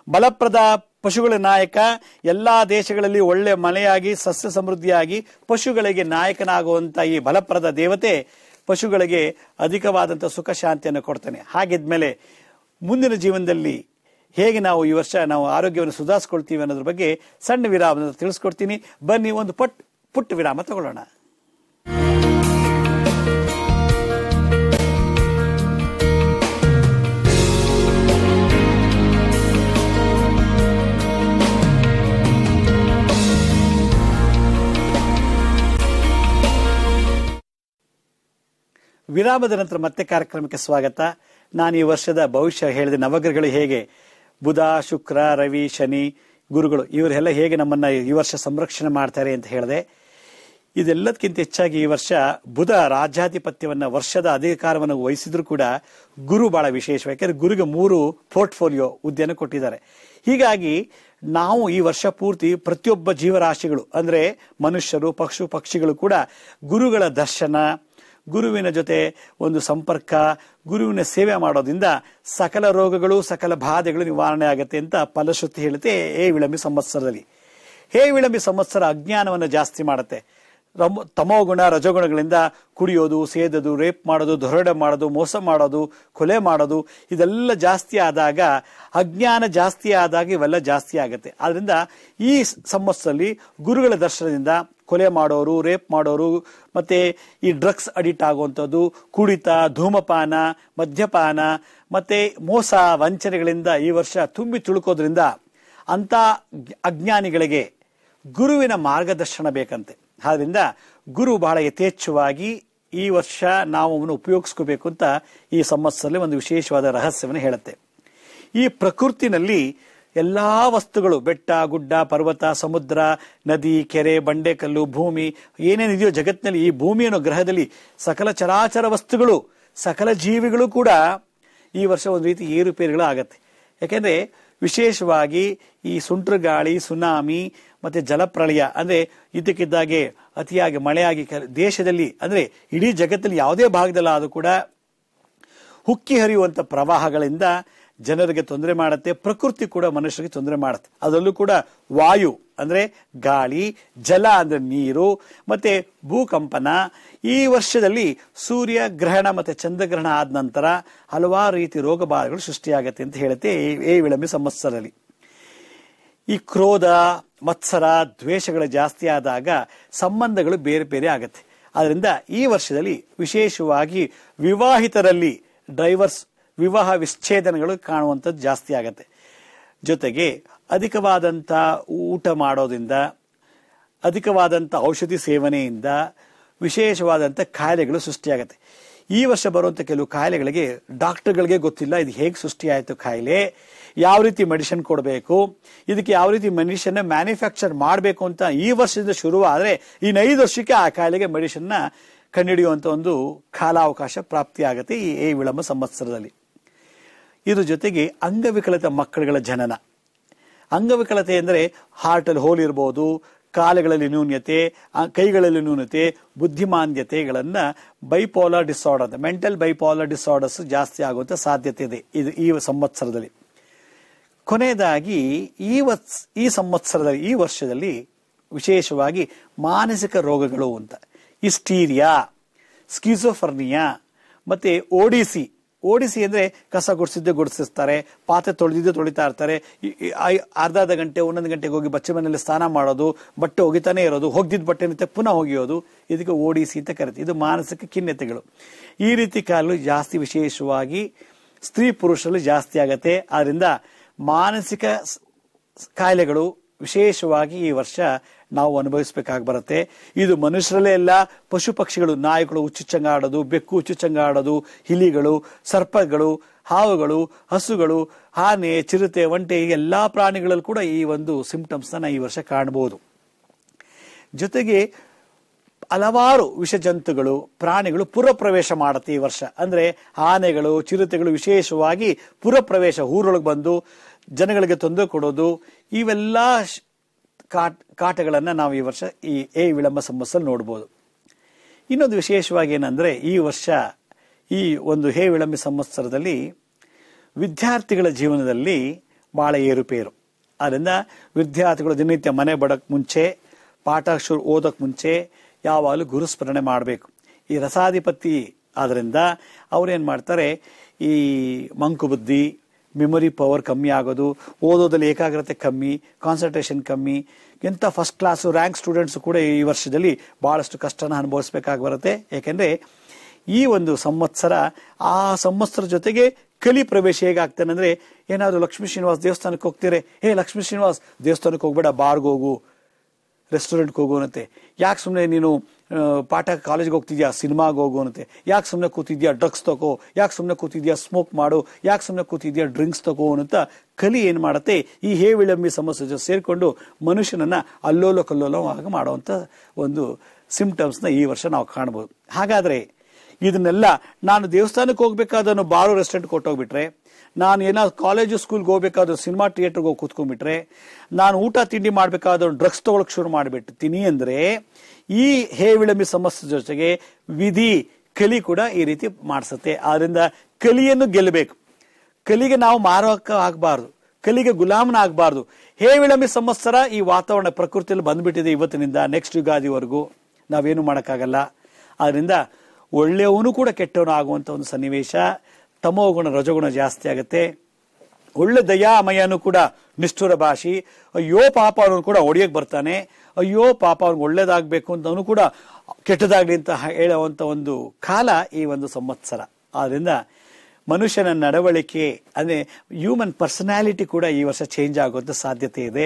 ಬಲಪ್ರದ ಪಶುಗಳ ನಾಯಕ. ಎಲ್ಲಾ ದೇಶಗಳಲ್ಲಿ ಒಳ್ಳೆ ಮಳೆಯಾಗಿ ಸಸ್ಯ ಸಮೃದ್ಧಿಯಾಗಿ ಪಶುಗಳಿಗೆ ನಾಯಕನಾಗುವಂತ ಈ ಬಲಪ್ರದ ದೇವತೆ ಪಶುಗಳಿಗೆ ಅಧಿಕವಾದಂತ ಸುಖ ಶಾಂತಿಯನ್ನು ಕೊಡ್ತಾನೆ. ಹಾಗಿದ್ಮೇಲೆ ಮುಂದಿನ ಜೀವನದಲ್ಲಿ ಹೇಗೆ ನಾವು ಈ ವರ್ಷ ನಾವು ಆರೋಗ್ಯವನ್ನು ಸುಧಾರಿಸ್ಕೊಳ್ತೀವಿ ಅನ್ನೋದ್ರ ಬಗ್ಗೆ ಸಣ್ಣ ವಿರಾಮ ತಿಳಿಸ್ಕೊಡ್ತೀನಿ. ಬನ್ನಿ ಒಂದು ಪುಟ್ಟ ವಿರಾಮ ತಗೊಳ್ಳೋಣ. ವಿರಾಮದ ನಂತರ ಮತ್ತೆ ಕಾರ್ಯಕ್ರಮಕ್ಕೆ ಸ್ವಾಗತ. ನಾನು ಈ ವರ್ಷದ ಭವಿಷ್ಯ ಹೇಳಿದೆ, ನವಗ್ರಹಗಳು ಹೇಗೆ ಬುಧ, ಶುಕ್ರ, ರವಿ, ಶನಿ, ಗುರುಗಳು ಇವರೆಲ್ಲ ಹೇಗೆ ನಮ್ಮನ್ನ ಈ ವರ್ಷ ಸಂರಕ್ಷಣೆ ಮಾಡ್ತಾರೆ ಅಂತ ಹೇಳಿದೆ. ಇದೆಲ್ಲದಕ್ಕಿಂತ ಹೆಚ್ಚಾಗಿ ಈ ವರ್ಷ ಬುಧ ರಾಜ್ಯಾಧಿಪತ್ಯವನ್ನ ವರ್ಷದ ಅಧಿಕಾರವನ್ನು ವಹಿಸಿದ್ರು ಕೂಡ ಗುರು ಬಹಳ ವಿಶೇಷ. ಯಾಕಂದ್ರೆ ಗುರುಗೆ 3 ಪೋರ್ಟ್ಫೋಲಿಯೋ ಹುದ್ದೆಯನ್ನು ಕೊಟ್ಟಿದ್ದಾರೆ. ಹೀಗಾಗಿ ನಾವು ಈ ವರ್ಷ ಪೂರ್ತಿ ಪ್ರತಿಯೊಬ್ಬ ಜೀವರಾಶಿಗಳು ಅಂದ್ರೆ ಮನುಷ್ಯರು, ಪಕ್ಷಿಗಳು ಕೂಡ ಗುರುಗಳ ದರ್ಶನ, ಗುರುವಿನ ಜೊತೆ ಒಂದು ಸಂಪರ್ಕ, ಗುರುವಿನ ಸೇವೆ ಮಾಡೋದ್ರಿಂದ ಸಕಲ ರೋಗಗಳು, ಸಕಲ ಬಾಧೆಗಳು ನಿವಾರಣೆ ಆಗುತ್ತೆ ಅಂತ ಫಲಶ್ರುತಿ ಹೇಳುತ್ತೆ ಹೇ ವಿಳಂಬಿ ಸಂವತ್ಸರದಲ್ಲಿ. ಹೇ ವಿಳಂಬಿ ಸಂವತ್ಸರ ಅಜ್ಞಾನವನ್ನು ಜಾಸ್ತಿ ಮಾಡುತ್ತೆ. ತಮೋಗುಣ, ರಜೋಗುಣಗಳಿಂದ ಕುಡಿಯೋದು, ಸೇದೋದು, ರೇಪ್ ಮಾಡೋದು, ದೊರಡೆ ಮಾಡೋದು, ಮೋಸ ಮಾಡೋದು, ಕೊಲೆ ಮಾಡೋದು ಇದೆಲ್ಲ ಜಾಸ್ತಿ ಆದಾಗ, ಅಜ್ಞಾನ ಜಾಸ್ತಿ ಆದಾಗ ಇವೆಲ್ಲ ಜಾಸ್ತಿ ಆಗುತ್ತೆ. ಆದ್ರಿಂದ ಈ ಸಂವತ್ಸರದಲ್ಲಿ ಗುರುಗಳ ದರ್ಶನದಿಂದ ಕೊಲೆ ಮಾಡೋರು, ರೇಪ್ ಮಾಡೋರು, ಮತ್ತೆ ಈ ಡ್ರಗ್ಸ್ ಅಡಿಕ್ಟ್ ಆಗುವಂಥದ್ದು, ಕುಡಿತ, ಧೂಮಪಾನ, ಮದ್ಯಪಾನ ಮತ್ತೆ ಮೋಸ ವಂಚನೆಗಳಿಂದ ಈ ವರ್ಷ ತುಂಬಿ ತುಳುಕೋದ್ರಿಂದ ಅಂತ ಅಜ್ಞಾನಿಗಳಿಗೆ ಗುರುವಿನ ಮಾರ್ಗದರ್ಶನ ಬೇಕಂತೆ. ಆದ್ರಿಂದ ಗುರು ಬಹಳ ಯಥೇಚ್ಛವಾಗಿ ಈ ವರ್ಷ ನಾವು ಅವನು ಉಪಯೋಗಿಸ್ಕೋಬೇಕು ಅಂತ ಈ ಸಂವತ್ಸರದಲ್ಲಿ ಒಂದು ವಿಶೇಷವಾದ ರಹಸ್ಯವನ್ನು ಹೇಳುತ್ತೆ. ಈ ಪ್ರಕೃತಿನಲ್ಲಿ ಎಲ್ಲಾ ವಸ್ತುಗಳು, ಬೆಟ್ಟ, ಗುಡ್ಡ, ಪರ್ವತ, ಸಮುದ್ರ, ನದಿ, ಕೆರೆ, ಬಂಡೆಕಲ್ಲು, ಭೂಮಿ ಏನೇನಿದೆಯೋ ಜಗತ್ತಿನಲ್ಲಿ, ಈ ಭೂಮಿ ಅನ್ನೋ ಗ್ರಹದಲ್ಲಿ ಸಕಲ ಚರಾಚರ ವಸ್ತುಗಳು, ಸಕಲ ಜೀವಿಗಳು ಕೂಡ ಈ ವರ್ಷ ಒಂದು ರೀತಿ ಏರುಪೇರುಗಳು ಆಗತ್ತೆ. ಯಾಕೆಂದ್ರೆ ವಿಶೇಷವಾಗಿ ಈ ಸುಂಟ್ರ ಗಾಳಿ, ಸುನಾಮಿ ಮತ್ತೆ ಜಲಪ್ರಳಯ ಅಂದ್ರೆ ಇದ್ದಕ್ಕಿದ್ದಾಗೆ ಅತಿಯಾಗಿ ಮಳೆಯಾಗಿ ದೇಶದಲ್ಲಿ ಅಂದ್ರೆ ಇಡೀ ಜಗತ್ತಲ್ಲಿ ಯಾವುದೇ ಭಾಗದಲ್ಲಾದರೂ ಕೂಡ ಹುಕ್ಕಿ ಹರಿಯುವಂತ ಪ್ರವಾಹಗಳಿಂದ ಜನರಿಗೆ ತೊಂದರೆ ಮಾಡುತ್ತೆ. ಪ್ರಕೃತಿ ಕೂಡ ಮನುಷ್ಯರಿಗೆ ತೊಂದರೆ ಮಾಡುತ್ತೆ. ಅದರಲ್ಲೂ ಕೂಡ ವಾಯು ಅಂದ್ರೆ ಗಾಳಿ, ಜಲ ಅಂದ್ರೆ ನೀರು, ಮತ್ತೆ ಭೂಕಂಪನ. ಈ ವರ್ಷದಲ್ಲಿ ಸೂರ್ಯ ಗ್ರಹಣ ಮತ್ತೆ ಚಂದ್ರಗ್ರಹಣ ಆದ ನಂತರ ಹಲವಾರು ರೀತಿ ರೋಗ ಬಾಧೆಗಳು ಸೃಷ್ಟಿಯಾಗತ್ತೆ ಅಂತ ಹೇಳುತ್ತೆ ಈ ವಿಳಂಬಿ ಸಂವತ್ಸರದಲ್ಲಿ. ಈ ಕ್ರೋಧ, ಮತ್ಸರ, ದ್ವೇಷಗಳು ಜಾಸ್ತಿ ಆದಾಗ ಸಂಬಂಧಗಳು ಬೇರೆ ಬೇರೆ ಆಗತ್ತೆ. ಆದ್ರಿಂದ ಈ ವರ್ಷದಲ್ಲಿ ವಿಶೇಷವಾಗಿ ವಿವಾಹಿತರಲ್ಲಿ ಡೈವರ್ಸ್, ವಿವಾಹ ವಿಚ್ಛೇದನಗಳು ಕಾಣುವಂಥದ್ದು ಜಾಸ್ತಿ ಆಗತ್ತೆ. ಜೊತೆಗೆ ಅಧಿಕವಾದಂಥ ಊಟ ಮಾಡೋದ್ರಿಂದ, ಅಧಿಕವಾದಂಥ ಔಷಧಿ ಸೇವನೆಯಿಂದ ವಿಶೇಷವಾದಂಥ ಕಾಯಿಲೆಗಳು ಸೃಷ್ಟಿಯಾಗತ್ತೆ. ಈ ವರ್ಷ ಬರುವಂಥ ಕೆಲವು ಕಾಯಿಲೆಗಳಿಗೆ ಡಾಕ್ಟರ್ಗಳಿಗೆ ಗೊತ್ತಿಲ್ಲ ಇದು ಹೇಗೆ ಸೃಷ್ಟಿಯಾಯಿತು ಕಾಯಿಲೆ, ಯಾವ ರೀತಿ ಮೆಡಿಸಿನ್ ಕೊಡಬೇಕು, ಇದಕ್ಕೆ ಯಾವ ರೀತಿ ಮೆಡಿಸಿನ್ ಮ್ಯಾನುಫ್ಯಾಕ್ಚರ್ ಮಾಡಬೇಕು ಅಂತ ಈ ವರ್ಷದಿಂದ ಶುರುವಾದರೆ ಇನ್ನು 5 ವರ್ಷಕ್ಕೆ ಆ ಕಾಯಿಲೆಗೆ ಮೆಡಿಸಿನ್ನ ಕಂಡುಹಿಡಿಯುವಂಥ ಒಂದು ಕಾಲಾವಕಾಶ ಪ್ರಾಪ್ತಿಯಾಗುತ್ತೆ ಈ ವಿಳಂಬ ಸಂವತ್ಸರದಲ್ಲಿ. ಇದ್ರ ಜೊತೆಗೆ ಅಂಗವಿಕಲತೆ ಮಕ್ಕಳುಗಳ ಜನನ. ಅಂಗವಿಕಲತೆ ಅಂದರೆ ಹಾರ್ಟಲ್ಲಿ ಹೋಲ್ ಇರ್ಬೋದು, ಕಾಲುಗಳಲ್ಲಿ ನ್ಯೂನ್ಯತೆ, ಕೈಗಳಲ್ಲಿ ನ್ಯೂನ್ಯತೆ, ಬುದ್ಧಿಮಾಂದ್ಯತೆಗಳನ್ನ ಬೈಪೋಲಾರ್ ಡಿಸಾರ್ಡರ್ ಅಂತ, ಮೆಂಟಲ್ ಬೈಪೋಲಾರ್ ಡಿಸಾರ್ಡರ್ಸ್ ಜಾಸ್ತಿ ಆಗುವಂತ ಸಾಧ್ಯತೆ ಇದೆ ಇದು ಈ ಸಂವತ್ಸರದಲ್ಲಿ. ಕೊನೆಯದಾಗಿ ಈ ಸಂವತ್ಸರದಲ್ಲಿ, ಈ ವರ್ಷದಲ್ಲಿ ವಿಶೇಷವಾಗಿ ಮಾನಸಿಕ ರೋಗಗಳು ಅಂತ ಹಿಸ್ಟೀರಿಯಾ, ಸ್ಕಿಜೋಫರ್ನಿಯಾ ಮತ್ತೆ ಓಡಿಸಿ. ಓಡಿಸಿ ಅಂದ್ರೆ ಕಸ ಗುಡಿಸಿಸ್ತಾರೆ, ಪಾತ್ರೆ ತೊಳಿತಾ ಇರ್ತಾರೆ, ಅರ್ಧ ಗಂಟೆ 1 ಗಂಟೆಗೆ ಹೋಗಿ ಬಚ್ಚೆ ಮನೆಯಲ್ಲಿ ಸ್ನಾನ ಮಾಡೋದು, ಬಟ್ಟೆ ಒಗಿತಾನೆ ಇರೋದು, ಹೋಗಿದ್ದ ಬಟ್ಟೆ ಪುನಃ ಒಗೆಯೋದು, ಇದಕ್ಕೆ ಓಡಿಸಿ ಅಂತ ಕರೀತೀವಿ. ಇದು ಮಾನಸಿಕ ಖಿನ್ನತೆಗಳು. ಈ ರೀತಿ ಕಾಲು ಜಾಸ್ತಿ ವಿಶೇಷವಾಗಿ ಸ್ತ್ರೀ ಪುರುಷರಲ್ಲಿ ಜಾಸ್ತಿ ಆಗತ್ತೆ. ಆದ್ರಿಂದ ಮಾನಸಿಕ ಕಾಯಿಲೆಗಳು ವಿಶೇಷವಾಗಿ ಈ ವರ್ಷ ನಾವು ಅನುಭವಿಸಬೇಕಾಗಿ ಬರುತ್ತೆ. ಇದು ಮನುಷ್ಯರಲ್ಲೇ ಎಲ್ಲ, ಪಶು ಪಕ್ಷಿಗಳು, ನಾಯಿಗಳು ಹುಚ್ಚುಚ್ಚಂಗಾಡೋದು, ಬೆಕ್ಕು ಹುಚ್ಚುಚ್ಚಂಗಾಡೋದು, ಇಲಿಗಳು, ಸರ್ಪಗಳು, ಹಾವುಗಳು, ಹಸುಗಳು, ಆನೆ, ಚಿರತೆ, ಒಂಟೆ ಎಲ್ಲಾ ಪ್ರಾಣಿಗಳಲ್ಲೂ ಕೂಡ ಈ ಒಂದು ಸಿಂಪ್ಟಮ್ಸ್ ನ ಈ ವರ್ಷ ಕಾಣಬಹುದು. ಜೊತೆಗೆ ಹಲವಾರು ವಿಷಜಂತುಗಳು, ಪ್ರಾಣಿಗಳು ಪುರಪ್ರವೇಶ ಮಾಡುತ್ತೆ ಈ ವರ್ಷ. ಅಂದ್ರೆ ಆನೆಗಳು, ಚಿರತೆಗಳು ವಿಶೇಷವಾಗಿ ಪುರಪ್ರವೇಶ, ಊರೊಳಗೆ ಬಂದು ಜನಗಳಿಗೆ ತೊಂದರೆ ಕೊಡೋದು, ಇವೆಲ್ಲ ಕಾಟಗಳನ್ನ ನಾವು ಈ ವರ್ಷ ಈ ವಿಳಂಬ ಸಂವತ್ಸರ ನೋಡಬಹುದು. ಇನ್ನೊಂದು ವಿಶೇಷವಾಗಿ ಏನಂದ್ರೆ ಈ ವರ್ಷ ಈ ಒಂದು ಹೇ ವಿಳಂಬಿ ಸಂವತ್ಸರದಲ್ಲಿ ವಿದ್ಯಾರ್ಥಿಗಳ ಜೀವನದಲ್ಲಿ ಬಹಳ ಏರುಪೇರು. ಅದರಿಂದ ವಿದ್ಯಾರ್ಥಿಗಳು ದಿನನಿತ್ಯ ಮನೆ ಬಡಕ್ ಮುಂಚೆ, ಪಾಠ ಓದಕ್ ಮುಂಚೆ ಯಾವಾಗಲೂ ಗುರುಸ್ಮರಣೆ ಮಾಡಬೇಕು. ಈ ರಸಾಧಿಪತಿ ಆದ್ರಿಂದ ಅವ್ರೇನ್ ಮಾಡ್ತಾರೆ, ಈ ಮಂಕು ಬುದ್ಧಿ, ಮೆಮೊರಿ ಪವರ್ ಕಮ್ಮಿ ಆಗೋದು, ಓದೋದಲ್ಲಿ ಏಕಾಗ್ರತೆ ಕಮ್ಮಿ, ಕಾನ್ಸಂಟ್ರೇಷನ್ ಕಮ್ಮಿ, ಎಂಥ ಫಸ್ಟ್ ಕ್ಲಾಸ್ ರ್ಯಾಂಕ್ ಸ್ಟೂಡೆಂಟ್ಸ್ ಕೂಡ ಈ ವರ್ಷದಲ್ಲಿ ಬಹಳಷ್ಟು ಕಷ್ಟನ ಅನುಭವಿಸಬೇಕಾಗಿ ಬರುತ್ತೆ. ಯಾಕೆಂದ್ರೆ ಈ ಒಂದು ಸಂವತ್ಸರ, ಆ ಸಂವತ್ಸರ ಜೊತೆಗೆ ಕಲಿ ಪ್ರವೇಶ ಹೇಗಾಗ್ತಾನೆ ಅಂದ್ರೆ, ಏನಾದ್ರು ಲಕ್ಷ್ಮೀ ಶ್ರೀನಿವಾಸ್ ದೇವಸ್ಥಾನಕ್ಕೆ ಹೋಗ್ತೀರಿ, ಲಕ್ಷ್ಮೀ ಶ್ರೀನಿವಾಸ್ ದೇವಸ್ಥಾನಕ್ಕೆ ಹೋಗ್ಬೇಡ, ಬಾರ್ಗೆ ಹೋಗು, ರೆಸ್ಟೋರೆಂಟ್ಗೆ ಹೋಗು ಅನ್ನತ್ತೆ. ಯಾಕೆ ಸುಮ್ಮನೆ ನೀನು ಪಾಠ ಕಾಲೇಜ್ಗೆ ಹೋಗ್ತಿದ್ಯಾ ಸಿನಿಮಾಗೆ ಹೋಗು ಅನ್ನತ್ತೆ, ಯಾಕೆ ಸುಮ್ಮನೆ ಕೂತಿದ್ಯಾ ಡ್ರಗ್ಸ್ ತಗೋ, ಯಾಕೆ ಸುಮ್ಮನೆ ಕೂತಿದ್ಯಾ ಸ್ಮೋಕ್ ಮಾಡು, ಯಾಕೆ ಸುಮ್ಮನೆ ಕೂತಿದ್ಯಾ ಡ್ರಿಂಕ್ಸ್ ತಗೋ ಅನ್ನಂತ ಕಲಿ ಏನ್ ಮಾಡುತ್ತೆ, ಈ ಹೇ ವಿಳಂಬಿ ಸಮಸ್ಯೆ ಜೊತೆ ಸೇರ್ಕೊಂಡು ಮನುಷ್ಯನನ್ನ ಅಲ್ಲೋಲ ಕಲ್ಲೋಲವಾಗ ಮಾಡುವಂತ ಒಂದು ಸಿಂಪ್ಟಮ್ಸ್ನ ಈ ವರ್ಷ ನಾವು ಕಾಣಬಹುದು. ಹಾಗಾದ್ರೆ ಇದನ್ನೆಲ್ಲ ನಾನು ದೇವಸ್ಥಾನಕ್ಕೆ ಹೋಗ್ಬೇಕಾದನ್ನು ಬಾರು ರೆಸ್ಟೋರೆಂಟ್ ಕೊಟ್ಟೋಗ್ಬಿಟ್ರೆ, ನಾನು ಏನಾದ್ರು ಕಾಲೇಜು ಸ್ಕೂಲ್ಗೆ ಹೋಗ್ಬೇಕಾದ್ರೂ ಸಿನಿಮಾ ಥಿಯೇಟರ್ಗೆ ಹೋಗಿ ಕೂತ್ಕೊಂಡ್ಬಿಟ್ರೆ, ನಾನು ಊಟ ತಿಂಡಿ ಮಾಡ್ಬೇಕಾದ್ರೂ ಡ್ರಗ್ಸ್ ತಗೊಳಕ್ ಶುರು ಮಾಡಿಬಿಡ್ತೀನಿ ಅಂದ್ರೆ ಈ ಹೇ ವಿಳಂಬಿ ಸಮಸ್ಯೆ ಜೊತೆಗೆ ವಿಧಿ ಕಲಿ ಕೂಡ ಈ ರೀತಿ ಮಾಡಿಸುತ್ತೆ. ಆದ್ರಿಂದ ಕಲಿಯನ್ನು ಗೆಲ್ಲಬೇಕು. ಕಲಿಗೆ ನಾವು ಮಾರಕ ಆಗಬಾರ್ದು, ಕಲಿಗೆ ಗುಲಾಮನ ಆಗಬಾರ್ದು. ಹೇ ವಿಳಂಬಿ ಸಂವತ್ಸರ ಈ ವಾತಾವರಣ ಪ್ರಕೃತಿಯಲ್ಲಿ ಬಂದ್ಬಿಟ್ಟಿದೆ ಇವತ್ತಿನಿಂದ ನೆಕ್ಸ್ಟ್ ಯುಗಾದಿವರೆಗೂ, ನಾವೇನು ಮಾಡೋಕ್ಕಾಗಲ್ಲ. ಆದ್ರಿಂದ ಒಳ್ಳೆಯವನು ಕೂಡ ಕೆಟ್ಟವನು ಆಗುವಂತ ಒಂದು ಸನ್ನಿವೇಶ. ತಮೋಗುಣ ರಜಗುಣ ಜಾಸ್ತಿ ಆಗುತ್ತೆ. ಒಳ್ಳೆ ದಯಾಮಯನು ಕೂಡ ನಿಷ್ಠುರ ಭಾಷಿ, ಅಯ್ಯೋ ಪಾಪ ಅವನು ಕೂಡ ಒಡೆಯಕ್ ಬರ್ತಾನೆ, ಅಯ್ಯೋ ಪಾಪ ಅವ್ನಿಗೆ ಒಳ್ಳೇದಾಗಬೇಕು ಅಂತ ಅವನು ಕೂಡ ಕೆಟ್ಟದಾಗ್ಲಿ ಅಂತ ಹೇಳುವಂತ ಒಂದು ಕಾಲ ಈ ಒಂದು ಸಂವತ್ಸರ. ಆದ್ರಿಂದ ಮನುಷ್ಯನ ನಡವಳಿಕೆ ಅಂದ್ರೆ ಹ್ಯೂಮನ್ ಪರ್ಸನಾಲಿಟಿ ಕೂಡ ಈ ವರ್ಷ ಚೇಂಜ್ ಆಗುವಂತ ಸಾಧ್ಯತೆ ಇದೆ.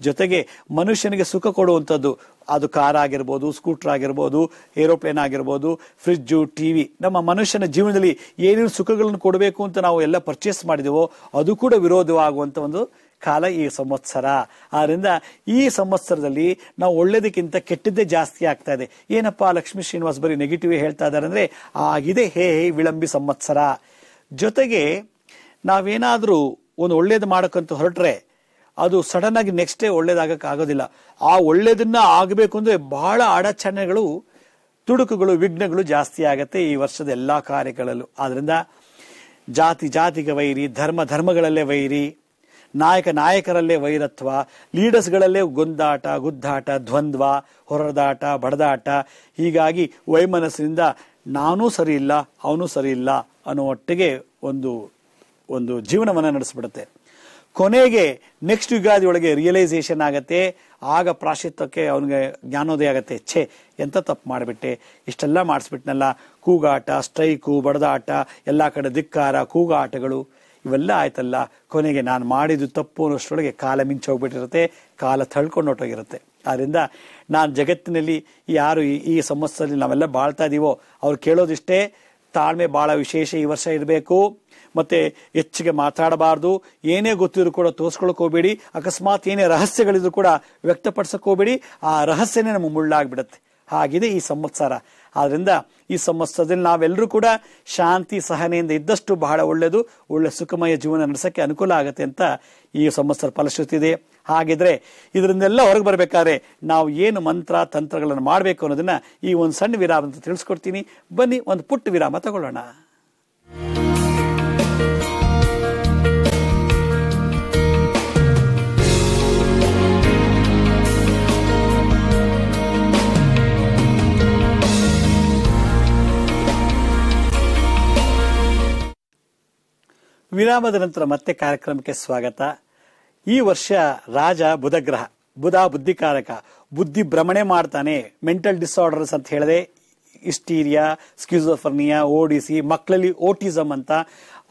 ಜೊತೆಗೆ ಮನುಷ್ಯನಿಗೆ ಸುಖ ಕೊಡುವಂಥದ್ದು, ಅದು ಕಾರ್ ಆಗಿರ್ಬೋದು, ಸ್ಕೂಟರ್ ಆಗಿರ್ಬೋದು, ಏರೋಪ್ಲೇನ್ ಆಗಿರ್ಬೋದು, ಫ್ರಿಡ್ಜು, ಟಿವಿ, ನಮ್ಮ ಮನುಷ್ಯನ ಜೀವನದಲ್ಲಿ ಏನೇನು ಸುಖಗಳನ್ನು ಕೊಡಬೇಕು ಅಂತ ನಾವು ಎಲ್ಲ ಪರ್ಚೇಸ್ ಮಾಡಿದೆವೋ ಅದು ಕೂಡ ವಿರೋಧವಾಗುವಂತ ಒಂದು ಕಾಲ ಈ ಸಂವತ್ಸರ. ಆದ್ರಿಂದ ಈ ಸಂವತ್ಸರದಲ್ಲಿ ನಾವು ಒಳ್ಳೇದಕ್ಕಿಂತ ಕೆಟ್ಟದ್ದೇ ಜಾಸ್ತಿ ಆಗ್ತಾ ಇದೆ. ಏನಪ್ಪಾ ಲಕ್ಷ್ಮೀ ಶ್ರೀನಿವಾಸ್ ಬರೀ ನೆಗೆಟಿವ್ ಹೇಳ್ತಾ ಇದಾರೆ ಅಂದ್ರೆ ಆಗಿದೆ ಹೇ ವಿಳಂಬಿ ಸಂವತ್ಸರ. ಜೊತೆಗೆ ನಾವೇನಾದ್ರೂ ಒಂದು ಒಳ್ಳೇದು ಮಾಡಕ್ಕಂತ ಹೊರಟ್ರೆ ಅದು ಸಡನ್ ಆಗಿ ನೆಕ್ಸ್ಟ್ ಡೇ ಒಳ್ಳೇದಾಗಕ್ಕೆ ಆಗೋದಿಲ್ಲ. ಆ ಒಳ್ಳೇದನ್ನ ಆಗಬೇಕು ಅಂದ್ರೆ ಬಹಳ ಅಡಚಣೆಗಳು, ತುಡುಕುಗಳು, ವಿಘ್ನಗಳು ಜಾಸ್ತಿ ಆಗತ್ತೆ ಈ ವರ್ಷದ ಎಲ್ಲಾ ಕಾರ್ಯಗಳಲ್ಲೂ. ಆದ್ರಿಂದ ಜಾತಿ ಜಾತಿಗೆ ವೈರಿ, ಧರ್ಮ ಧರ್ಮಗಳಲ್ಲೇ ವೈರಿ, ನಾಯಕ ನಾಯಕರಲ್ಲೇ ವೈರತ್ವ, ಲೀಡರ್ಸ್ಗಳಲ್ಲೇ ಗೊಂದಾಟ, ಗುದ್ದಾಟ, ದ್ವಂದ್ವ, ಹೊರದಾಟ, ಬಡದಾಟ. ಹೀಗಾಗಿ ವೈಮನಸ್ಸಿನಿಂದ ನಾನೂ ಸರಿ ಇಲ್ಲ ಅವನು ಸರಿ ಇಲ್ಲ ಅನ್ನೋ ಒಟ್ಟಿಗೆ ಒಂದು ಜೀವನವನ್ನ ನಡೆಸ್ಬಿಡುತ್ತೆ. ಕೊನೆಗೆ ನೆಕ್ಸ್ಟ್ ಯುಗಾದಿ ಒಳಗೆ ರಿಯಲೈಸೇಷನ್ ಆಗತ್ತೆ. ಆಗ ಪ್ರಾಶ್ಚಿತ್ಯಕ್ಕೆ ಅವನಿಗೆ ಜ್ಞಾನೋದಯ ಆಗತ್ತೆ. ಛೇ ಎಂತ ತಪ್ಪು ಮಾಡಿಬಿಟ್ಟೆ, ಇಷ್ಟೆಲ್ಲ ಮಾಡಿಸ್ಬಿಟ್ನಲ್ಲ. ಕೂಗಾಟ, ಸ್ಟ್ರೈಕು, ಬಡದಾಟ, ಎಲ್ಲಾ ಕಡೆ ಧಿಕ್ಕಾರ, ಕೂಗಾಟಗಳು ಇವೆಲ್ಲ ಆಯ್ತಲ್ಲ. ಕೊನೆಗೆ ನಾನು ಮಾಡಿದ್ದು ತಪ್ಪು ಅನ್ನೋಷ್ಟರೊಳಗೆ ಕಾಲ ಮಿಂಚಿ ಹೋಗ್ಬಿಟ್ಟಿರುತ್ತೆ, ಕಾಲ ತಳ್ಕೊಂಡು ಹೊಟ್ಟೋಗಿರುತ್ತೆ. ಆದ್ರಿಂದ ನಾನು ಜಗತ್ತಿನಲ್ಲಿ ಯಾರು ಈ ಸಂವತ್ಸರದಲ್ಲಿ ನಾವೆಲ್ಲ ಬಾಳ್ತಾ ಇದೀವೋ ಅವ್ರು ಕೇಳೋದಿಷ್ಟೇ, ತಾಳ್ಮೆ ಬಹಳ ವಿಶೇಷ ಈ ವರ್ಷ ಇರಬೇಕು. ಮತ್ತೆ ಹೆಚ್ಚಿಗೆ ಮಾತಾಡಬಾರ್ದು, ಏನೇ ಗೊತ್ತಿದ್ರು ಕೂಡ ತೋರ್ಸ್ಕೊಳಕ್ ಹೋಗ್ಬೇಡಿ. ಅಕಸ್ಮಾತ್ ಏನೇ ರಹಸ್ಯಗಳಿದ್ರು ಕೂಡ ವ್ಯಕ್ತಪಡಿಸಕ್ ಹೋಗ್ಬೇಡಿ, ಆ ರಹಸ್ಯನೇ ನಮ್ಮ ಮುಳ್ಳಾಗ್ಬಿಡತ್ತೆ. ಹಾಗಿದೆ ಈ ಸಂವತ್ಸರ. ಆದ್ರಿಂದ ಈ ಸಂವತ್ಸರದಲ್ಲಿ ನಾವೆಲ್ಲರೂ ಕೂಡ ಶಾಂತಿ ಸಹನೆಯಿಂದ ಇದ್ದಷ್ಟು ಬಹಳ ಒಳ್ಳೆಯದು, ಒಳ್ಳೆ ಸುಖಮಯ ಜೀವನ ನಡೆಸಕ್ಕೆ ಅನುಕೂಲ ಆಗತ್ತೆ ಅಂತ ಈ ಸಂವತ್ಸರ ಫಲಶ್ರುತಿ ಇದೆ. ಹಾಗಿದ್ರೆ ಇದರಿಂದೆಲ್ಲ ಹೊರಗೆ ಬರ್ಬೇಕಾದ್ರೆ ನಾವು ಏನು ಮಂತ್ರ ತಂತ್ರಗಳನ್ನು ಮಾಡಬೇಕು ಅನ್ನೋದನ್ನ ಈ ಒಂದು ಸಣ್ಣ ವಿರಾಮ ಅಂತ ತಿಳಿಸ್ಕೊಡ್ತೀನಿ. ಬನ್ನಿ ಒಂದು ಪುಟ್ಟ ವಿರಾಮ ತಗೊಳ್ಳೋಣ. ವಿರಾಮದ ನಂತರ ಮತ್ತೆ ಕಾರ್ಯಕ್ರಮಕ್ಕೆ ಸ್ವಾಗತ. ಈ ವರ್ಷ ರಾಜ ಬುಧಗ್ರಹ, ಬುಧ ಬುದ್ಧಿಕಾರಕ, ಬುದ್ಧಿ ಭ್ರಮಣೆ ಮಾಡ್ತಾನೆ. ಮೆಂಟಲ್ ಡಿಸಾರ್ಡರ್ಸ್ ಅಂತ ಹೇಳಿದೆ, ಹಿಸ್ಟೀರಿಯಾ, ಸ್ಕ್ಯೂಸೋಫರ್ನಿಯಾ, ಓಡಿಸಿ, ಮಕ್ಕಳಲ್ಲಿ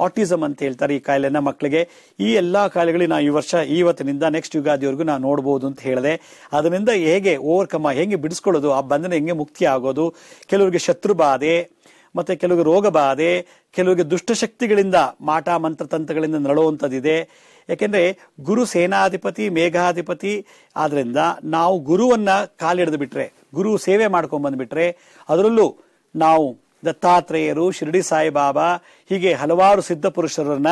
ಆಟಿಸಮ್ ಅಂತ ಹೇಳ್ತಾರೆ ಈ ಕಾಯಿಲೆನ ಮಕ್ಕಳಿಗೆ. ಈ ಎಲ್ಲಾ ಕಾಯಿಲೆಗಳಿಗೆ ನಾವು ಈ ವರ್ಷ ಇವತ್ತಿನಿಂದ ನೆಕ್ಸ್ಟ್ ಯುಗಾದಿವರೆಗೂ ನಾವು ನೋಡಬಹುದು ಅಂತ ಹೇಳಿದೆ. ಅದರಿಂದ ಹೇಗೆ ಓವರ್ಕಮ್, ಹೆಂಗೆ ಬಿಡಿಸ್ಕೊಳ್ಳೋದು, ಆ ಬಂಧನ ಹೆಂಗೆ ಮುಕ್ತಿ ಆಗೋದು. ಕೆಲವರಿಗೆ ಶತ್ರು ಬಾಧೆ, ಮತ್ತೆ ಕೆಲವರಿಗೆ ರೋಗ ಬಾಧೆ, ಕೆಲವರಿಗೆ ದುಷ್ಟಶಕ್ತಿಗಳಿಂದ ಮಾಟ ಮಂತ್ರ ತಂತ್ರಗಳಿಂದ ನರಳುವಂಥದ್ದಿದೆ. ಯಾಕೆಂದ್ರೆ ಗುರು ಸೇನಾಧಿಪತಿ, ಮೇಘಾಧಿಪತಿ. ಆದ್ರಿಂದ ನಾವು ಗುರುವನ್ನ ಕಾಲಿಡಿದು ಬಿಟ್ರೆ, ಗುರು ಸೇವೆ ಮಾಡ್ಕೊಂಡ್ ಬಂದ್ಬಿಟ್ರೆ, ಅದರಲ್ಲೂ ನಾವು ದತ್ತಾತ್ರೇಯರು, ಶಿರಡಿ ಸಾಯಿಬಾಬಾ, ಹೀಗೆ ಹಲವಾರು ಸಿದ್ಧ ಪುರುಷರನ್ನ,